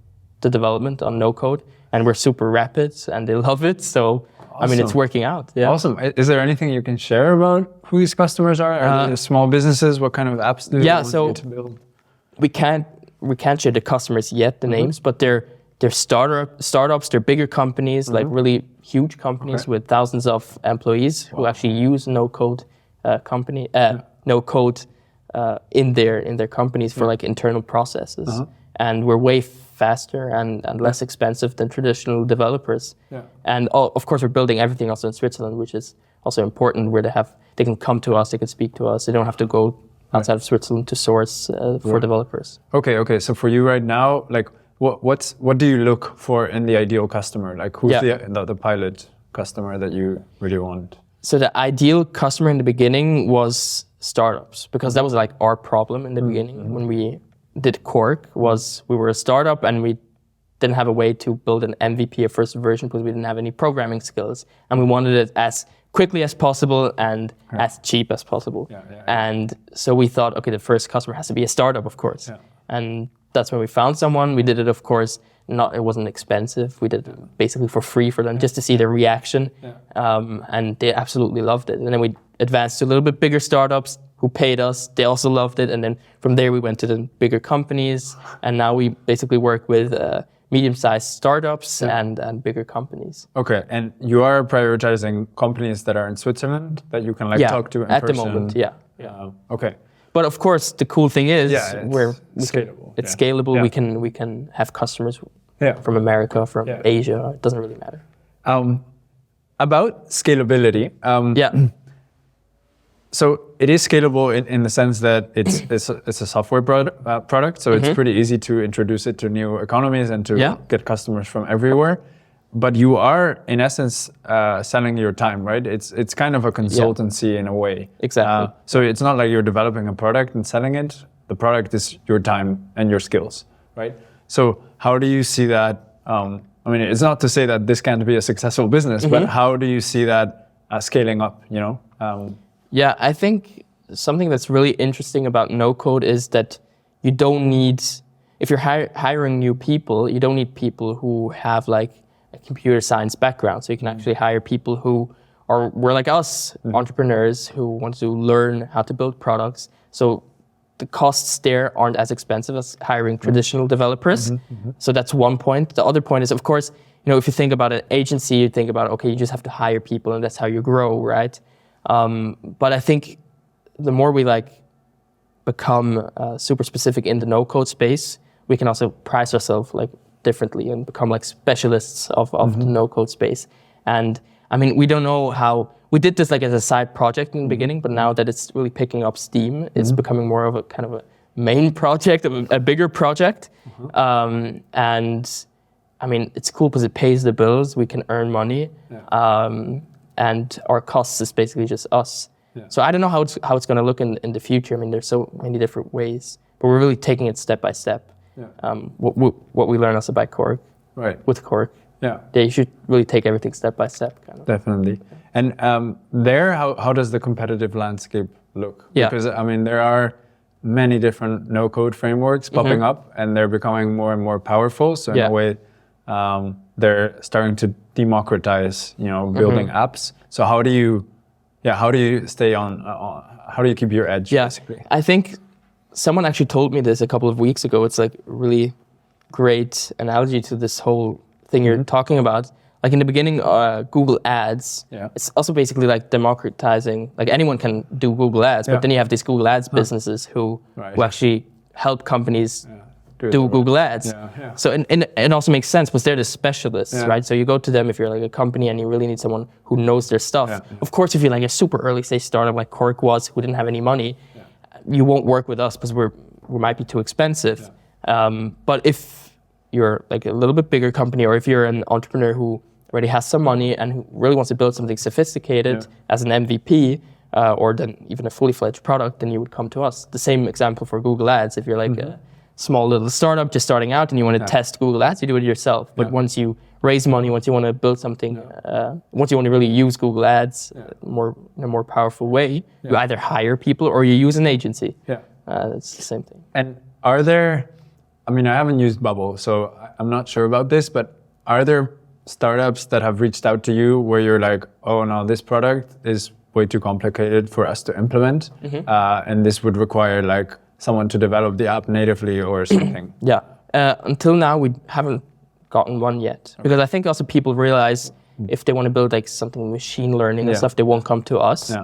Speaker 2: the development on no-code. And we're super rapid and they love it. So I mean, it's working out.
Speaker 3: Awesome. Is there anything you can share about who these customers are? Are they small businesses? What kind of apps do they want you to build?
Speaker 2: We can't share the customers yet, the names, but they're startups, they're bigger companies, like really huge companies with thousands of employees who actually use no-code in their companies for like internal processes, and we're way faster and less expensive than traditional developers. And of course, we're building everything also in Switzerland, which is also important, where they can come to us, they can speak to us, they don't have to go outside of Switzerland to source for developers.
Speaker 3: Okay. So for you right now, like what do you look for in the ideal customer? Like who's the pilot customer that you really want?
Speaker 2: So the ideal customer in the beginning was startups, because that was like our problem in the beginning when we did Kork. Was we were a startup and we didn't have a way to build an MVP, a first version, because we didn't have any programming skills, and we wanted it as quickly as possible and as cheap as possible. And so we thought, okay, the first customer has to be a startup, of course. And that's when we found someone. We did it, of course, it wasn't expensive. We did it basically for free for them, just to see their reaction. And they absolutely loved it. And then we advanced to a little bit bigger startups who paid us. They also loved it. And then from there we went to the bigger companies. And now we basically work with medium-sized startups and bigger companies.
Speaker 3: Okay, and you are prioritizing companies that are in Switzerland that you can talk to in
Speaker 2: at
Speaker 3: person?
Speaker 2: The moment,
Speaker 3: okay.
Speaker 2: But of course, the cool thing is
Speaker 3: it's scalable.
Speaker 2: It's scalable. We can have customers from America, from Asia. It doesn't really matter.
Speaker 3: About scalability. So it is scalable in the sense that it's a software product. So it's pretty easy to introduce it to new economies and to get customers from everywhere. But you are, in essence, selling your time, right? It's kind of a consultancy in a way.
Speaker 2: Exactly.
Speaker 3: So it's not like you're developing a product and selling it. The product is your time and your skills, right? So how do you see that? I mean, it's not to say that this can't be a successful business, but how do you see that scaling up, you know?
Speaker 2: I think something that's really interesting about no-code is that you don't need, if you're hiring new people, you don't need people who have like a computer science background. So you can actually hire people who were like us, entrepreneurs who want to learn how to build products. So the costs there aren't as expensive as hiring traditional developers. So that's one point. The other point is, of course, you know, if you think about an agency, you think about, okay, you just have to hire people and that's how you grow, right? But I think the more we like become super specific in the no-code space, we can also price ourselves like differently and become like specialists of the no-code space. And I mean, we don't know how, we did this like as a side project in the beginning, but now that it's really picking up steam, it's becoming more of a kind of a main project, a bigger project. And I mean, it's cool because it pays the bills, we can earn money. And our costs is basically just us. So I don't know how it's going to look in the future. I mean, there's so many different ways, but we're really taking it step by step. What we learn also by Kork, with Kork. You should really take everything step by step. Kind of.
Speaker 3: Definitely. And how does the competitive landscape look? Because I mean, there are many different no-code frameworks popping up, and they're becoming more and more powerful. So in a way, they're starting to democratize, you know, building apps. So how do you stay on? How do you keep your edge? Basically,
Speaker 2: I think someone actually told me this a couple of weeks ago. It's like really great analogy to this whole thing you're talking about. Like in the beginning, Google Ads. It's also basically like democratizing. Like anyone can do Google Ads, but then you have these Google Ads businesses who actually help companies do Google Ads. So and it also makes sense because they're the specialists, right? So you go to them if you're like a company and you really need someone who knows their stuff. Of course, if you're like a super early stage startup like Kork was, who didn't have any money, you won't work with us because we might be too expensive. But if you're like a little bit bigger company, or if you're an entrepreneur who already has some money and who really wants to build something sophisticated as an MVP, or then even a fully fledged product, then you would come to us. The same example for Google Ads. If you're like a small little startup just starting out and you want to test Google Ads, you do it yourself. But once you raise money, once you want to build something, once you want to really use Google Ads in a more powerful way, you either hire people or you use an agency. It's the same thing.
Speaker 3: And are there, I mean, I haven't used Bubble, so I'm not sure about this, but are there startups that have reached out to you where you're like, oh no, this product is way too complicated for us to implement, and this would require like someone to develop the app natively or something?
Speaker 2: Until now, we haven't gotten one yet. Because I think also people realize if they want to build like something machine learning and stuff, they won't come to us.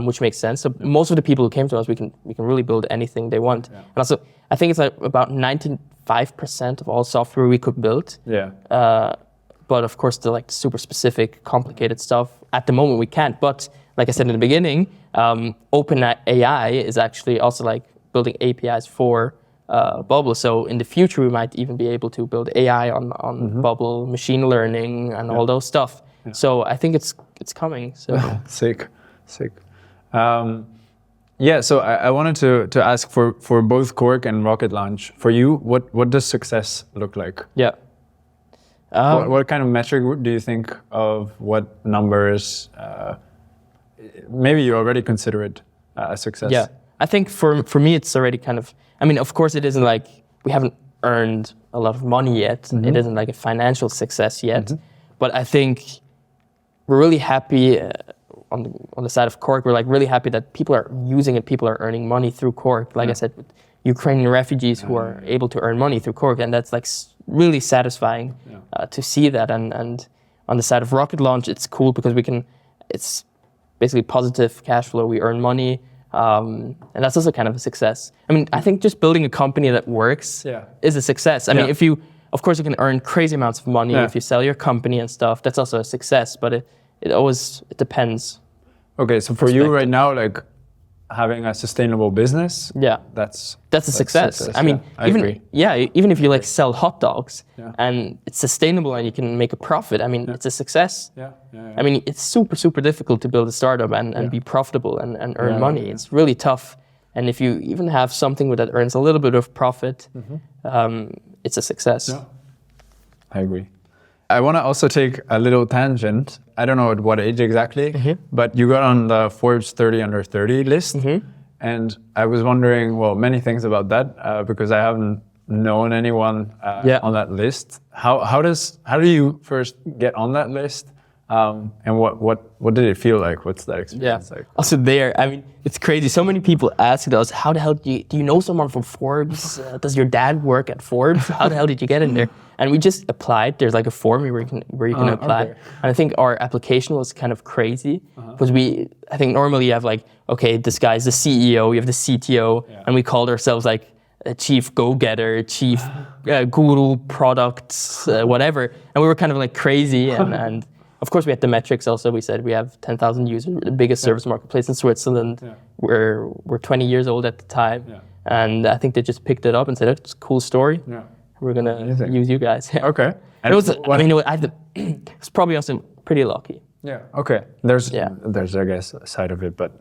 Speaker 2: which makes sense. So most of the people who came to us, we can really build anything they want. Yeah. And also, I think it's like about 95% of all software we could build.
Speaker 3: Yeah.
Speaker 2: But of course, the like super specific, complicated stuff, at the moment we can't. But like I said in the beginning, OpenAI is actually also like building APIs for Bubble. So in the future, we might even be able to build AI on Bubble, machine learning, and all those stuff. Yeah. So I think it's coming. So
Speaker 3: sick. So I wanted to ask for both Kork and Rocket Launch. For you, what does success look like?
Speaker 2: Yeah.
Speaker 3: What kind of metric do you think of? What numbers? Maybe you already consider it a success.
Speaker 2: Yeah, I think for me it's already kind of. I mean, of course, it isn't like we haven't earned a lot of money yet. It isn't like a financial success yet. But I think we're really happy on the side of Kork. We're like really happy that people are using it. People are earning money through Kork. Like I said, with Ukrainian refugees who are able to earn money through Kork, and that's like really satisfying to see that. And on the side of Rocket Launch, it's cool because it's basically positive cash flow. We earn money, and that's also kind of a success. I mean, I think just building a company that works is a success. I mean, of course, you can earn crazy amounts of money if you sell your company and stuff. That's also a success, but it always depends.
Speaker 3: Okay, so for you right now, like having a sustainable business, that's
Speaker 2: a success. I mean, even if you like sell hot dogs and it's sustainable and you can make a profit, I mean, it's a success. I mean, it's super difficult to build a startup and be profitable and earn money. It's really tough. And if you even have something that earns a little bit of profit, it's a success.
Speaker 3: Yeah. I agree. I want to also take a little tangent. I don't know at what age exactly, but you got on the Forbes 30 under 30 list. And I was wondering, well, many things about that because I haven't known anyone on that list. How do you first get on that list? And what did it feel like? What's that experience like?
Speaker 2: Also there, I mean, it's crazy. So many people ask us, how the hell do you know someone from Forbes? Does your dad work at Forbes? How the hell did you get in there? And we just applied. There's like a form where you can apply. Okay. And I think our application was kind of crazy because I think normally you have like, okay, this guy's the CEO, you have the CTO, and we called ourselves like a chief go-getter, chief guru, products, whatever. And we were kind of like crazy and of course, we had the metrics also. We said we have 10,000 users, the biggest service marketplace in Switzerland. We're 20 years old at the time. And I think they just picked it up and said, it's a cool story. We're going to use you guys.
Speaker 3: Okay.
Speaker 2: And it was, it's probably also pretty lucky.
Speaker 3: Yeah. Okay. There's I guess, a side of it. But,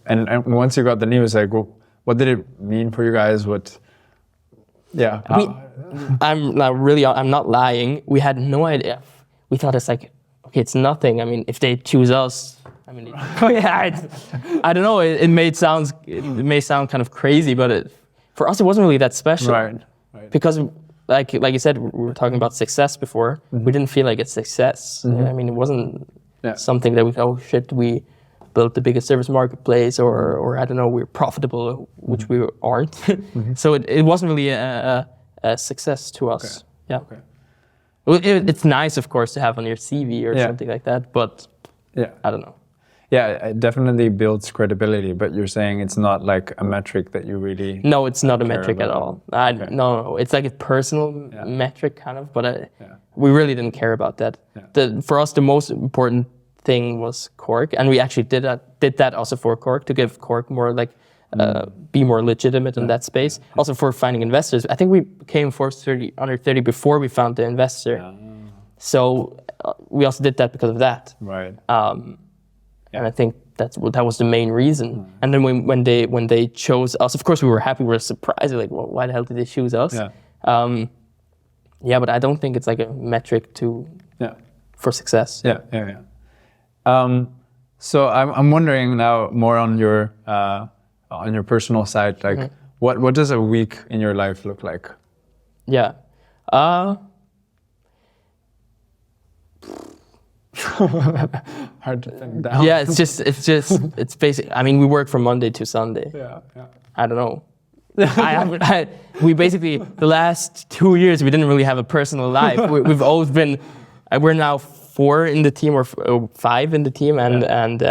Speaker 3: and once you got the news, like, what did it mean for you guys?
Speaker 2: I'm not lying. We had no idea. We thought it's like, okay, it's nothing. I mean, if they choose us, I mean, I don't know. It may sound kind of crazy, but for us, it wasn't really that special.
Speaker 3: Right.
Speaker 2: Because, like you said, we were talking about success before. We didn't feel like it's success. I mean, it wasn't something that we thought, oh shit, we built the biggest service marketplace, or I don't know, we're profitable, which we aren't. So it wasn't really a success to us.
Speaker 3: Okay.
Speaker 2: Yeah.
Speaker 3: Okay.
Speaker 2: It's nice, of course, to have on your CV or something like that, but I don't know.
Speaker 3: Yeah, it definitely builds credibility, but you're saying it's not like a metric that you really...
Speaker 2: No, it's not a metric at all. No, it's like a personal metric kind of, but we really didn't care about that. For us, the most important thing was Kork, and we actually did that also for Kork to give Kork more like be more legitimate in that space. Also for finding investors. I think we became Forbes 30 under 30 before we found the investor. So we also did that because of that.
Speaker 3: Right.
Speaker 2: And I think that was the main reason. And then when they chose us, of course we were happy. We were surprised. Like, well, why the hell did they choose us? But I don't think it's like a metric for success.
Speaker 3: So I'm wondering now more on your personal side, like what does a week in your life look like? Hard to pin down.
Speaker 2: It's basic. I mean, we work from Monday to Sunday. I don't know. We basically, the last 2 years, we didn't really have a personal life. We've always been, we're now 4 in the team or 5 in the team, and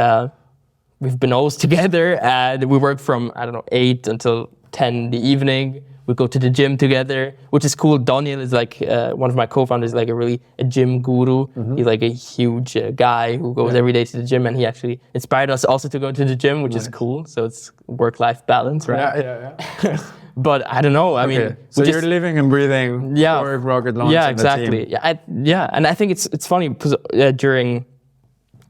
Speaker 2: we've been always together, and we work from, I don't know, 8 until 10 in the evening. We go to the gym together, which is cool. Daniel is like one of my co-founders, like a gym guru. He's like a huge guy who goes every day to the gym, and he actually inspired us also to go to the gym, which is cool. So it's work-life balance, right?
Speaker 3: Yeah.
Speaker 2: But I don't know. I mean,
Speaker 3: so you're living and breathing for Rocket Launch.
Speaker 2: Yeah,
Speaker 3: and
Speaker 2: exactly.
Speaker 3: The team.
Speaker 2: And I think it's funny because during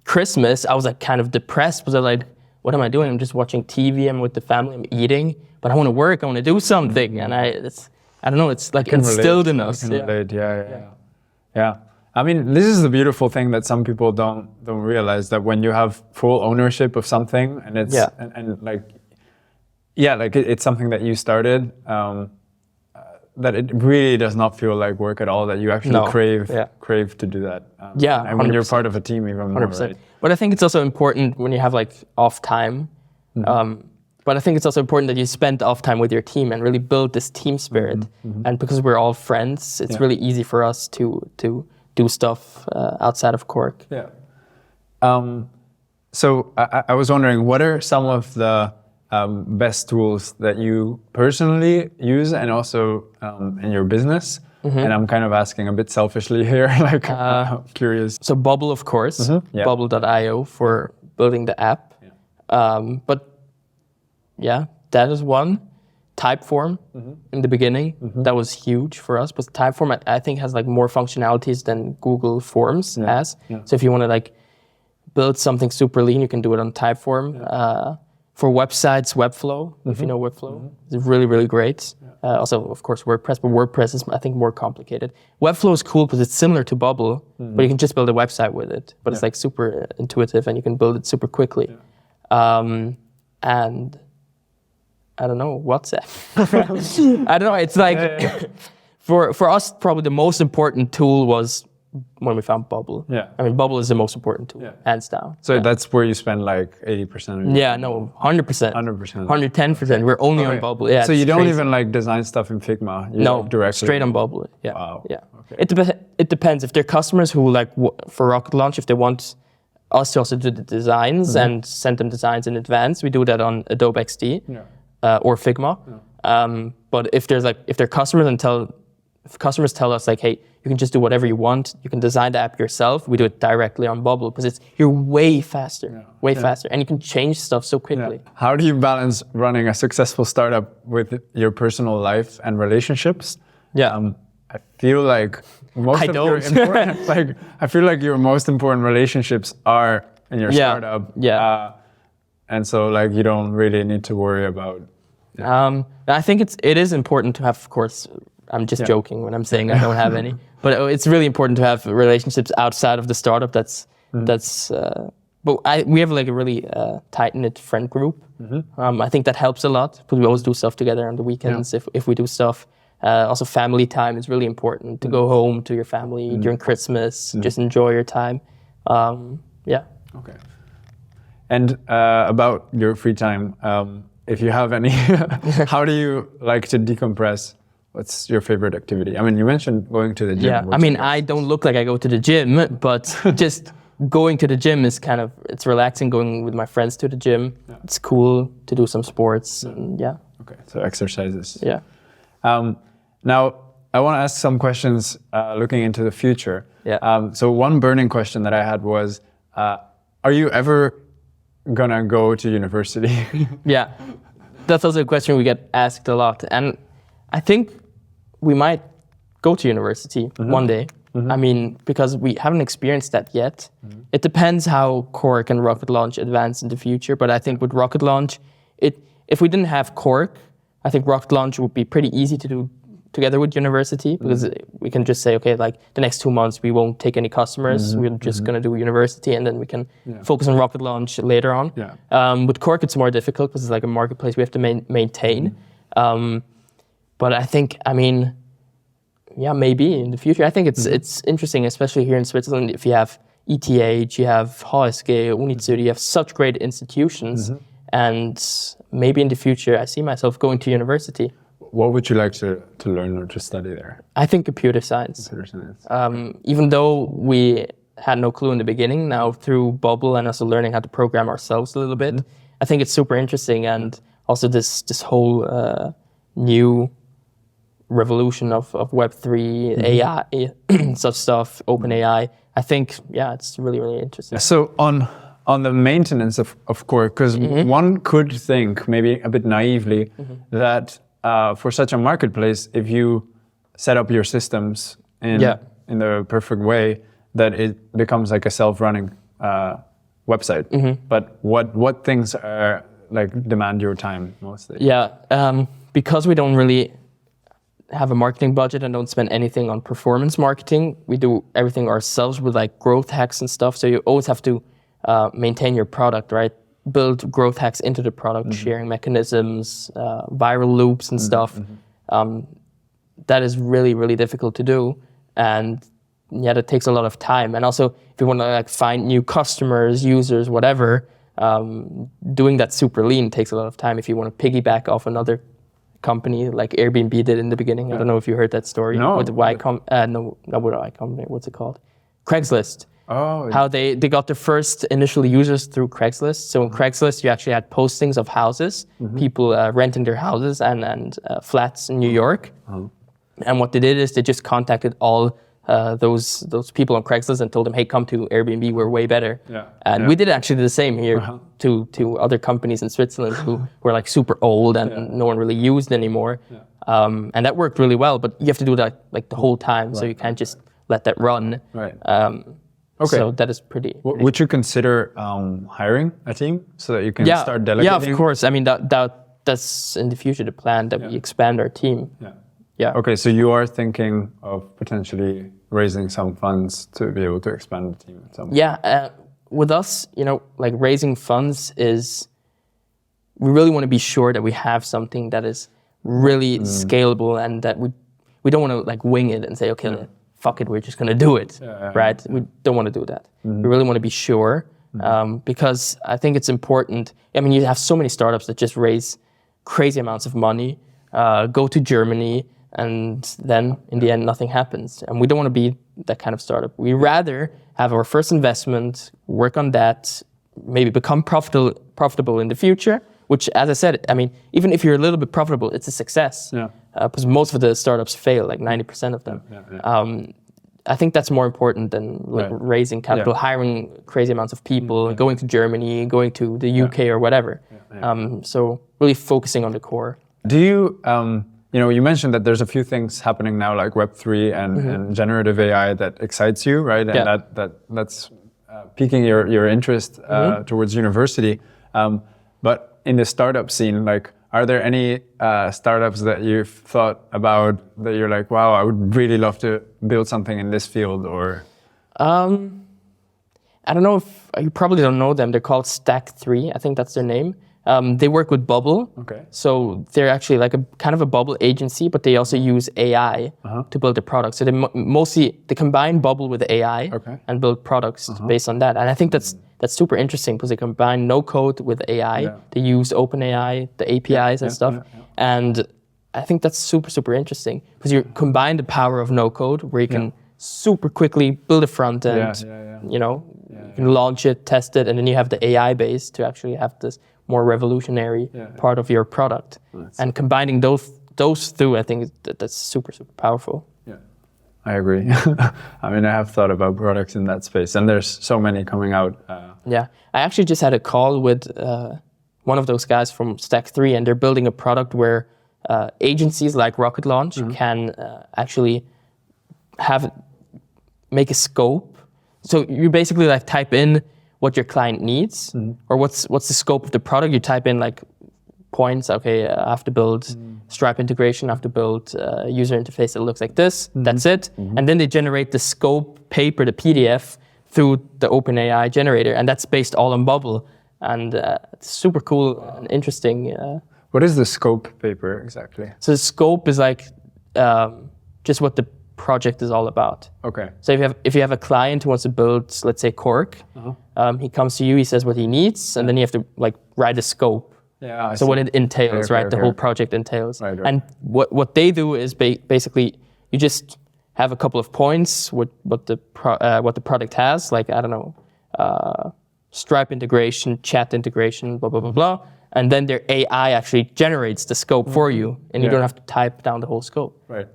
Speaker 2: Christmas I was like kind of depressed because I was like, what am I doing? I'm just watching TV. I'm with the family. I'm eating, but I want to work. I want to do something. And I don't know. It's like instilled in us.
Speaker 3: I can relate. Yeah. I mean, this is the beautiful thing that some people don't realize, that when you have full ownership of something, and it's it's something that you started, that it really does not feel like work at all. That you actually crave to do that. And when you're part of a team, even more. 100%. Right?
Speaker 2: But I think it's also important when you have like off time. But I think it's also important that you spend off time with your team and really build this team spirit. And because we're all friends, it's really easy for us to do stuff outside of Kork.
Speaker 3: Yeah. So I was wondering, what are some of the best tools that you personally use and also in your business? And I'm kind of asking a bit selfishly here, like curious.
Speaker 2: So Bubble, of course, bubble.io for building the app. But yeah, that is one. Typeform in the beginning, that was huge for us. But Typeform, I think, has like more functionalities than Google Forms has. So if you want to like build something super lean, you can do it on Typeform. For websites, Webflow, if you know Webflow, it's really, really great. Also, of course, WordPress, but WordPress is, I think, more complicated. Webflow is cool because it's similar to Bubble, but you can just build a website with it. But it's like super intuitive and you can build it super quickly. And I don't know, WhatsApp. I don't know, it's like, for us, probably the most important tool was when we found Bubble. I mean, Bubble is the most important tool, hands down.
Speaker 3: So that's where you spend like 80% of your
Speaker 2: Yeah, no, 100%. 110%. We're only on Bubble. Yeah.
Speaker 3: So you don't even like design stuff in Figma?
Speaker 2: No,
Speaker 3: directly
Speaker 2: straight on Bubble. Yeah.
Speaker 3: Wow.
Speaker 2: Yeah. Okay. It depends. If they're customers who like, for Rocket Launch, if they want us to also do the designs and send them designs in advance, we do that on Adobe XD or Figma. But if they're customers if customers tell us like, hey, you can just do whatever you want, you can design the app yourself, we do it directly on Bubble because you're way faster, faster, and you can change stuff so quickly.
Speaker 3: How do you balance running a successful startup with your personal life and relationships? I feel like I feel like your most important relationships are in your startup. And so like you don't really need to worry about.
Speaker 2: I think it is important to have, of course. I'm just joking when I'm saying I don't have any, but it's really important to have relationships outside of the startup. But we have like a really tight-knit friend group. I think that helps a lot because we always do stuff together on the weekends if we do stuff. Also, family time is really important to go home to your family during Christmas, just enjoy your time.
Speaker 3: Okay. And about your free time, if you have any, how do you like to decompress? What's your favorite activity? I mean, you mentioned going to the gym.
Speaker 2: Yeah, I mean, I don't look like I go to the gym, but just going to the gym is it's relaxing. Going with my friends to the gym, it's cool to do some sports. And
Speaker 3: Okay, so exercises.
Speaker 2: Yeah.
Speaker 3: Now, I want to ask some questions looking into the future. So one burning question that I had was, are you ever gonna go to university?
Speaker 2: Yeah, that's also a question we get asked a lot. And I think we might go to university one day. I mean, because we haven't experienced that yet. It depends how Kork and Rocket Launch advance in the future. But I think with Rocket Launch, if we didn't have Kork, I think Rocket Launch would be pretty easy to do together with university because we can just say, okay, like the next 2 months, we won't take any customers. We're just going to do university and then we can focus on Rocket Launch later on. With Kork, it's more difficult because it's like a marketplace we have to maintain. But I think, I mean, maybe in the future. I think it's interesting, especially here in Switzerland, if you have ETH, you have HSG, Unizür, you have such great institutions. And maybe in the future, I see myself going to university.
Speaker 3: What would you like to learn or to study there?
Speaker 2: I think computer science. Even though we had no clue in the beginning. Now through Bubble and also learning how to program ourselves a little bit, I think it's super interesting. And also this whole new revolution of Web3, AI, such stuff, OpenAI. I think, it's really, really interesting.
Speaker 3: So on the maintenance of Kork, because one could think, maybe a bit naively, that for such a marketplace, if you set up your systems in the perfect way, that it becomes like a self-running website. But what things are like demand your time mostly?
Speaker 2: Because we don't really have a marketing budget and don't spend anything on performance marketing, we do everything ourselves with like growth hacks and stuff. So you always have to maintain your product, right? Build growth hacks into the product, sharing mechanisms, viral loops and stuff. That is really, really difficult to do. And that takes a lot of time. And also, if you want to like find new customers, users, whatever, doing that super lean takes a lot of time. If you want to piggyback off another company like Airbnb did in the beginning. I don't know if you heard that story.
Speaker 3: No.
Speaker 2: With Y Combinator, what's it called? Craigslist.
Speaker 3: Oh.
Speaker 2: How they got the first initial users through Craigslist. So in Craigslist, you actually had postings of houses, people renting their houses and flats in New York. And what they did is they just contacted all those people on Craigslist and told them, hey, come to Airbnb, we're way better. And we did actually the same here to other companies in Switzerland who were like super old and no one really used anymore. And that worked really well, but you have to do that like the whole time. So you can't just let that run. So that is pretty.
Speaker 3: Would you consider hiring a team so that you can start delegating?
Speaker 2: Yeah, of course. I mean, that's in the future, the plan that we expand our team.
Speaker 3: Okay, so you are thinking of potentially raising some funds to be able to expand the team at some point.
Speaker 2: With us, like raising funds is, we really want to be sure that we have something that is really scalable and that we don't want to like wing it and say, okay, fuck it, we're just going to do it, right? We don't want to do that. We really want to be sure because I think it's important. I mean, you have so many startups that just raise crazy amounts of money, go to Germany, and then in the end, nothing happens. And we don't want to be that kind of startup. We rather have our first investment, work on that, maybe become profitable in the future, which, as I said, I mean, even if you're a little bit profitable, it's a success. Because most of the startups fail, like 90% of them. I think that's more important than like raising capital, hiring crazy amounts of people, going to Germany, going to the UK or whatever. So really focusing on the core.
Speaker 3: Do you... you mentioned that there's a few things happening now, like Web3 and generative AI that excites you, right? And that's piquing your interest towards university. But in the startup scene, like, are there any startups that you've thought about that you're like, wow, I would really love to build something in this field? Or
Speaker 2: I don't know if you probably don't know them. They're called Stack3. I think that's their name. They work with Bubble. So they're actually like a kind of a Bubble agency, but they also use AI to build the product. So they combine Bubble with AI and build products based on that. And I think that's super interesting because they combine no code with AI. They use OpenAI, the APIs and stuff. And I think that's super, super interesting because you combine the power of no code where you can super quickly build a front end, you can launch it, test it, and then you have the AI base to actually have this more revolutionary part of your product. And combining those two, I think that's super, super powerful.
Speaker 3: I agree. I mean, I have thought about products in that space, and there's so many coming out.
Speaker 2: I actually just had a call with one of those guys from Stack3, and they're building a product where agencies like Rocket Launch can actually make a scope. So you basically like type in what your client needs or what's the scope of the product. You type in like points. Okay, I have to build Stripe integration. I have to build a user interface that looks like this. That's it. And then they generate the scope paper, the PDF, through the OpenAI generator, and that's based all on Bubble. And it's super cool and interesting.
Speaker 3: What is the scope paper exactly?
Speaker 2: So the scope is like just what the project is all about. So if you have a client who wants to build, let's say, Kork, he comes to you, he says what he needs, and then you have to like write a scope. So what it entails, the whole project entails. And what they do is basically you just have a couple of points with what the product has, like, I don't know, Stripe integration, chat integration, blah, blah, blah, blah. And then their AI actually generates the scope for you, and you don't have to type down the whole scope.
Speaker 3: Right.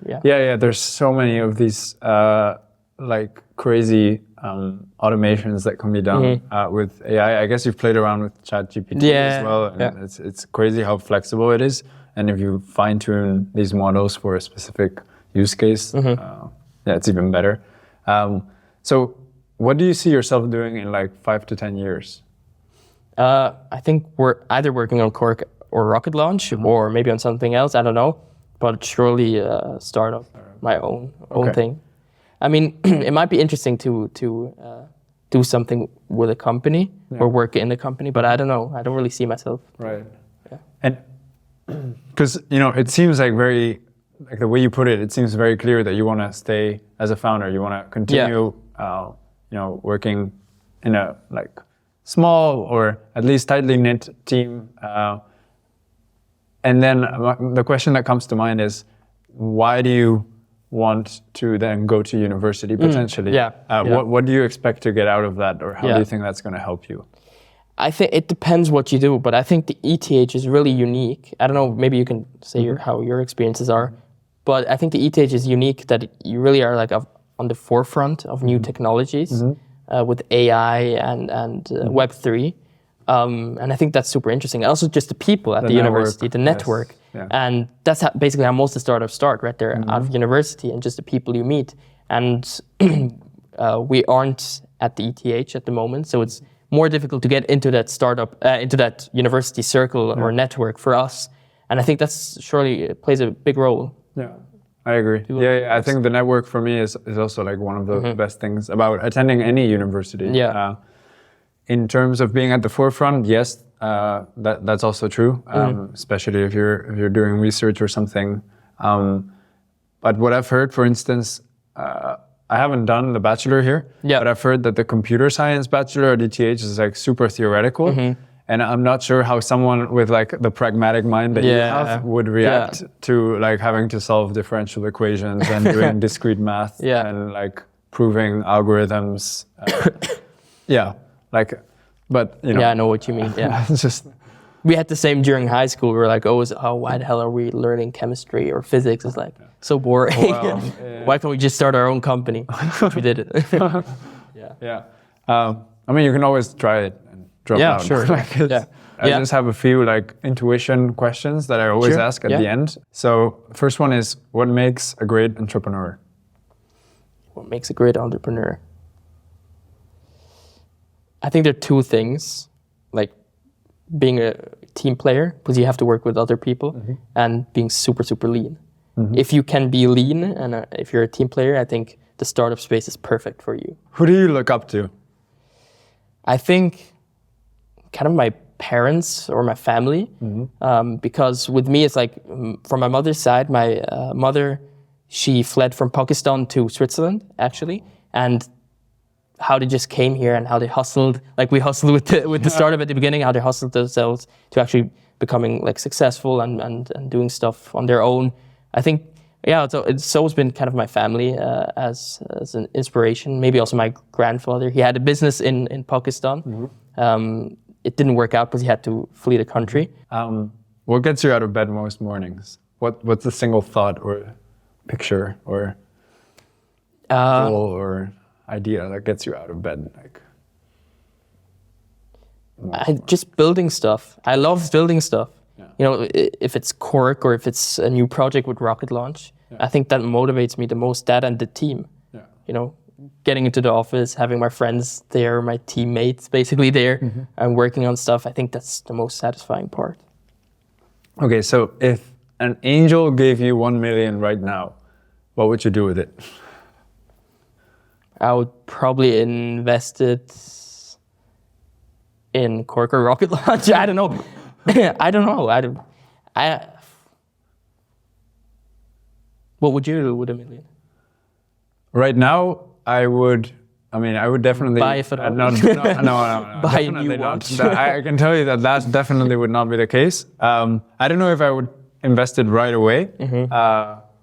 Speaker 2: Yeah.
Speaker 3: There's so many of these like crazy automations that can be done with AI. I guess you've played around with ChatGPT as well, and it's crazy how flexible it is. And if you fine tune these models for a specific use case, it's even better. So what do you see yourself doing in like 5 to 10 years?
Speaker 2: I think we're either working on Kork or Rocket Launch, or maybe on something else. I don't know, but surely start up my own thing. I mean, it might be interesting to do something with a company or work in a company, but I don't know. I don't really see myself.
Speaker 3: Right. Yeah. And because it seems like like the way you put it, it seems very clear that you want to stay as a founder. You want to continue, working in a like small or at least tightly knit team. And then the question that comes to mind is, why do you want to then go to university potentially? What do you expect to get out of that, or how do you think that's going to help you?
Speaker 2: I think it depends what you do, but I think the ETH is really unique. I don't know, maybe you can say how your experiences are, but I think the ETH is unique that you really are like on the forefront of new technologies with AI and Web3. And I think that's super interesting. Also just the people at the university, the network. Yes. And that's basically how most of the startups start, right? They're out of university and just the people you meet. And we aren't at the ETH at the moment, so it's more difficult to get into that startup, into that university circle or network for us. And I think that's surely plays a big role.
Speaker 3: Yeah, I agree. I think the network for me is also like one of the best things about attending any university.
Speaker 2: Yeah.
Speaker 3: In terms of being at the forefront, yes, that's also true, especially if you're doing research or something. But what I've heard, for instance, I haven't done the bachelor here, but I've heard that the computer science bachelor at ETH is like super theoretical. And I'm not sure how someone with like the pragmatic mind that you have would react to like having to solve differential equations and doing discrete math and like proving algorithms. But
Speaker 2: Yeah, I know what you mean. Yeah,
Speaker 3: it's just
Speaker 2: we had the same during high school. We were like, why the hell are we learning chemistry or physics? It's like so boring. Well, why can't we just start our own company? We did it.
Speaker 3: I mean, you can always try it and drop out.
Speaker 2: Sure.
Speaker 3: I just have a few like intuition questions that I always ask at the end. So first one is, what makes a great entrepreneur?
Speaker 2: What makes a great entrepreneur? I think there are two things, like being a team player, because you have to work with other people, and being super, super lean. If you can be lean and if you're a team player, I think the startup space is perfect for you.
Speaker 3: Who do you look up to?
Speaker 2: I think kind of my parents or my family, because with me, it's like from my mother's side, my mother, she fled from Pakistan to Switzerland, actually, and how they just came here and how they hustled, like we hustled with the startup at the beginning, how they hustled themselves to actually becoming like successful and doing stuff on their own. I think, it's always been kind of my family as an inspiration. Maybe also my grandfather. He had a business in Pakistan. It didn't work out because he had to flee the country.
Speaker 3: What gets you out of bed most mornings? What's the single thought or picture or goal or idea that gets you out of bed?
Speaker 2: Just building stuff. I love building stuff. If it's Kork or if it's a new project with Rocket Launch, I think that motivates me the most, that and the team. Getting into the office, having my friends there, my teammates basically there, and working on stuff, I think that's the most satisfying part.
Speaker 3: Okay, so if an angel gave you 1 million right now, what would you do with it?
Speaker 2: I would probably invest it in Kork or Rocket Launch. I don't know. What would you do with 1 million?
Speaker 3: Right now, I would definitely
Speaker 2: buy it for the
Speaker 3: no.
Speaker 2: Buy a new watch.
Speaker 3: I can tell you that definitely would not be the case. I don't know if I would invest it right away,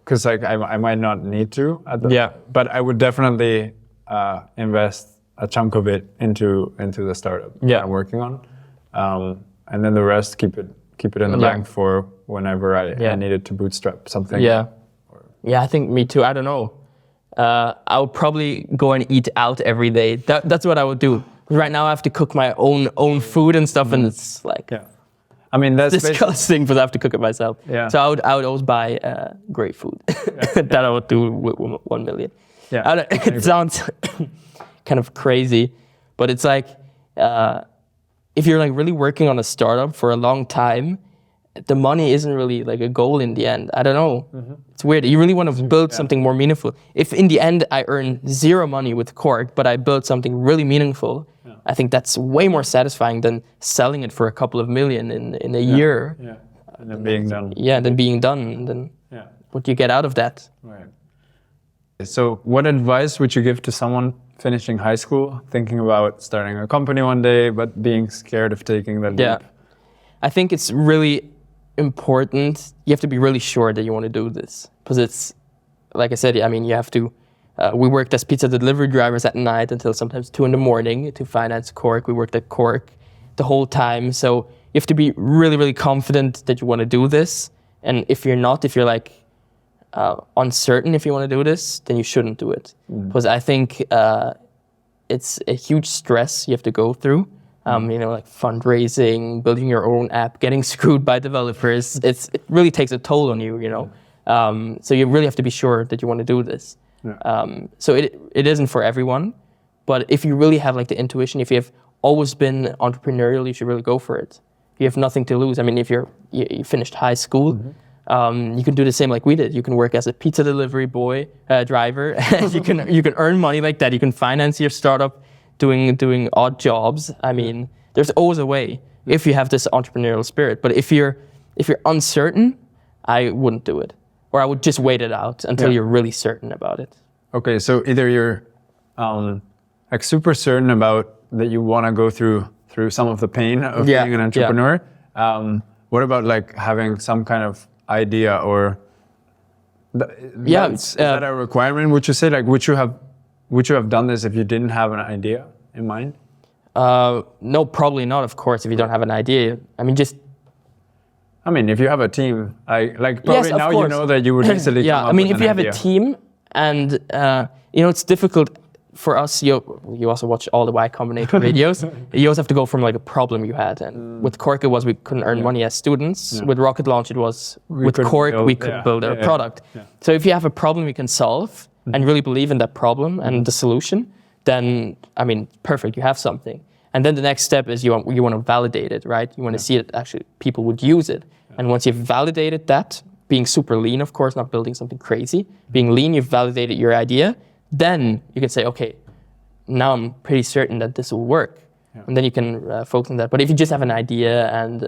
Speaker 3: because like I might not need to. But I would definitely invest a chunk of it into the startup I'm working on, and then the rest keep it in the bank for whenever I needed to bootstrap something.
Speaker 2: Yeah, I think me too. I don't know. I would probably go and eat out every day. That's what I would do. Right now I have to cook my own food and stuff, and it's like
Speaker 3: I mean that's
Speaker 2: disgusting, but I have to cook it myself.
Speaker 3: Yeah.
Speaker 2: So I would always buy great food. That I would do with 1 million. Yeah. It sounds kind of crazy, but it's like if you're like really working on a startup for a long time, the money isn't really like a goal in the end. I don't know. It's weird. You really want to build something more meaningful. If in the end I earn zero money with Kork, but I build something really meaningful, I think that's way more satisfying than selling it for a couple of million in a year.
Speaker 3: Yeah, and then being done.
Speaker 2: Yeah, then being done. And then what do you get out of that?
Speaker 3: Right. So what advice would you give to someone finishing high school, thinking about starting a company one day, but being scared of taking that leap?
Speaker 2: Yeah, I think it's really important. You have to be really sure that you want to do this, because it's, like I said, I mean, you have to, we worked as pizza delivery drivers at night until sometimes 2 a.m. to finance Kork. We worked at Kork the whole time. So you have to be really, really confident that you want to do this. And if you're not, if you're like uncertain if you want to do this, then you shouldn't do it. Because I think it's a huge stress you have to go through. You know, like fundraising, building your own app, getting screwed by developers. It really takes a toll on you, you know. So you really have to be sure that you want to do this. So it isn't for everyone, but if you really have like the intuition, if you have always been entrepreneurial, you should really go for it. You have nothing to lose. I mean, if you finished high school, you can do the same like we did. You can work as a pizza delivery driver. you can earn money like that. You can finance your startup doing odd jobs. I mean, there's always a way if you have this entrepreneurial spirit. But if you're uncertain, I wouldn't do it. Or I would just wait it out until you're really certain about it. Okay,
Speaker 3: so either you're like super certain about that you want to go through some of the pain of being an entrepreneur. What about like having some kind of idea or is that a requirement? Would you say like would you have done this if you didn't have an idea in mind?
Speaker 2: No, probably not. Of course, if you don't have an idea, I mean,
Speaker 3: if you have a team, probably now
Speaker 2: course.
Speaker 3: You know that you would easily come up with
Speaker 2: if you have a team and it's difficult for us. You also watch all the Y Combinator videos. You also have to go from like a problem you had, and with Kork we couldn't earn money as students. With Rocket Launch we could build our product. So if you have a problem you can solve and really believe in that problem and the solution, then perfect, you have something. And then the next step is you want to validate it, right? You want to see that actually people would use it. And once you've validated that, being super lean, of course, not building something crazy, being lean, you've validated your idea, then you can say, okay, now I'm pretty certain that this will work. And then you can focus on that. But if you just have an idea and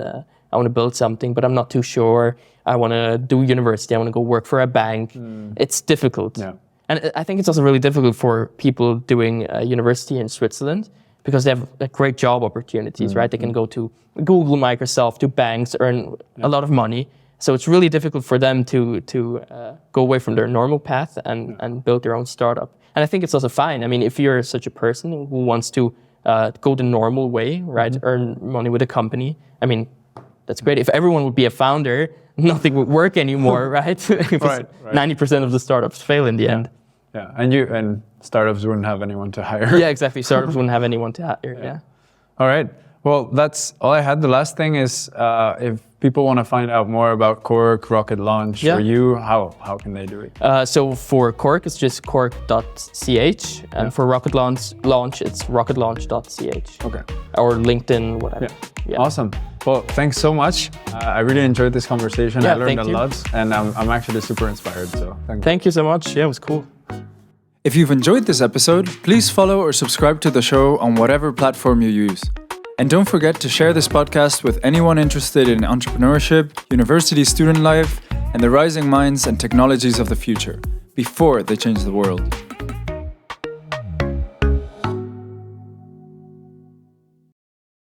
Speaker 2: I want to build something, but I'm not too sure, I want to do university, I want to go work for a bank, it's difficult. And I think it's also really difficult for people doing university in Switzerland, because they have great job opportunities, right? They can go to Google, Microsoft, to banks, earn a lot of money. So it's really difficult for them to go away from their normal path and build their own startup. And I think it's also fine. I mean, if you're such a person who wants to go the normal way, right? Earn money with a company, that's great. If everyone would be a founder, nothing would work anymore, right? Because 90% of the startups fail in the end.
Speaker 3: Yeah, and startups wouldn't have anyone to hire.
Speaker 2: Yeah, exactly. Startups wouldn't have anyone to hire.
Speaker 3: All right. Well, that's all I had. The last thing is, if people want to find out more about Kork, Rocket Launch, or you, how can they do it?
Speaker 2: So for Kork, it's just kork.ch, and for Rocket Launch, it's rocketlaunch.ch. Okay. Or LinkedIn, whatever.
Speaker 3: Yeah. Awesome. Well, thanks so much. I really enjoyed this conversation. I learned a lot, and I'm actually super inspired. So
Speaker 2: thank you so much. Yeah, it was cool.
Speaker 1: If you've enjoyed this episode, please follow or subscribe to the show on whatever platform you use. And don't forget to share this podcast with anyone interested in entrepreneurship, university student life, and the rising minds and technologies of the future before they change the world.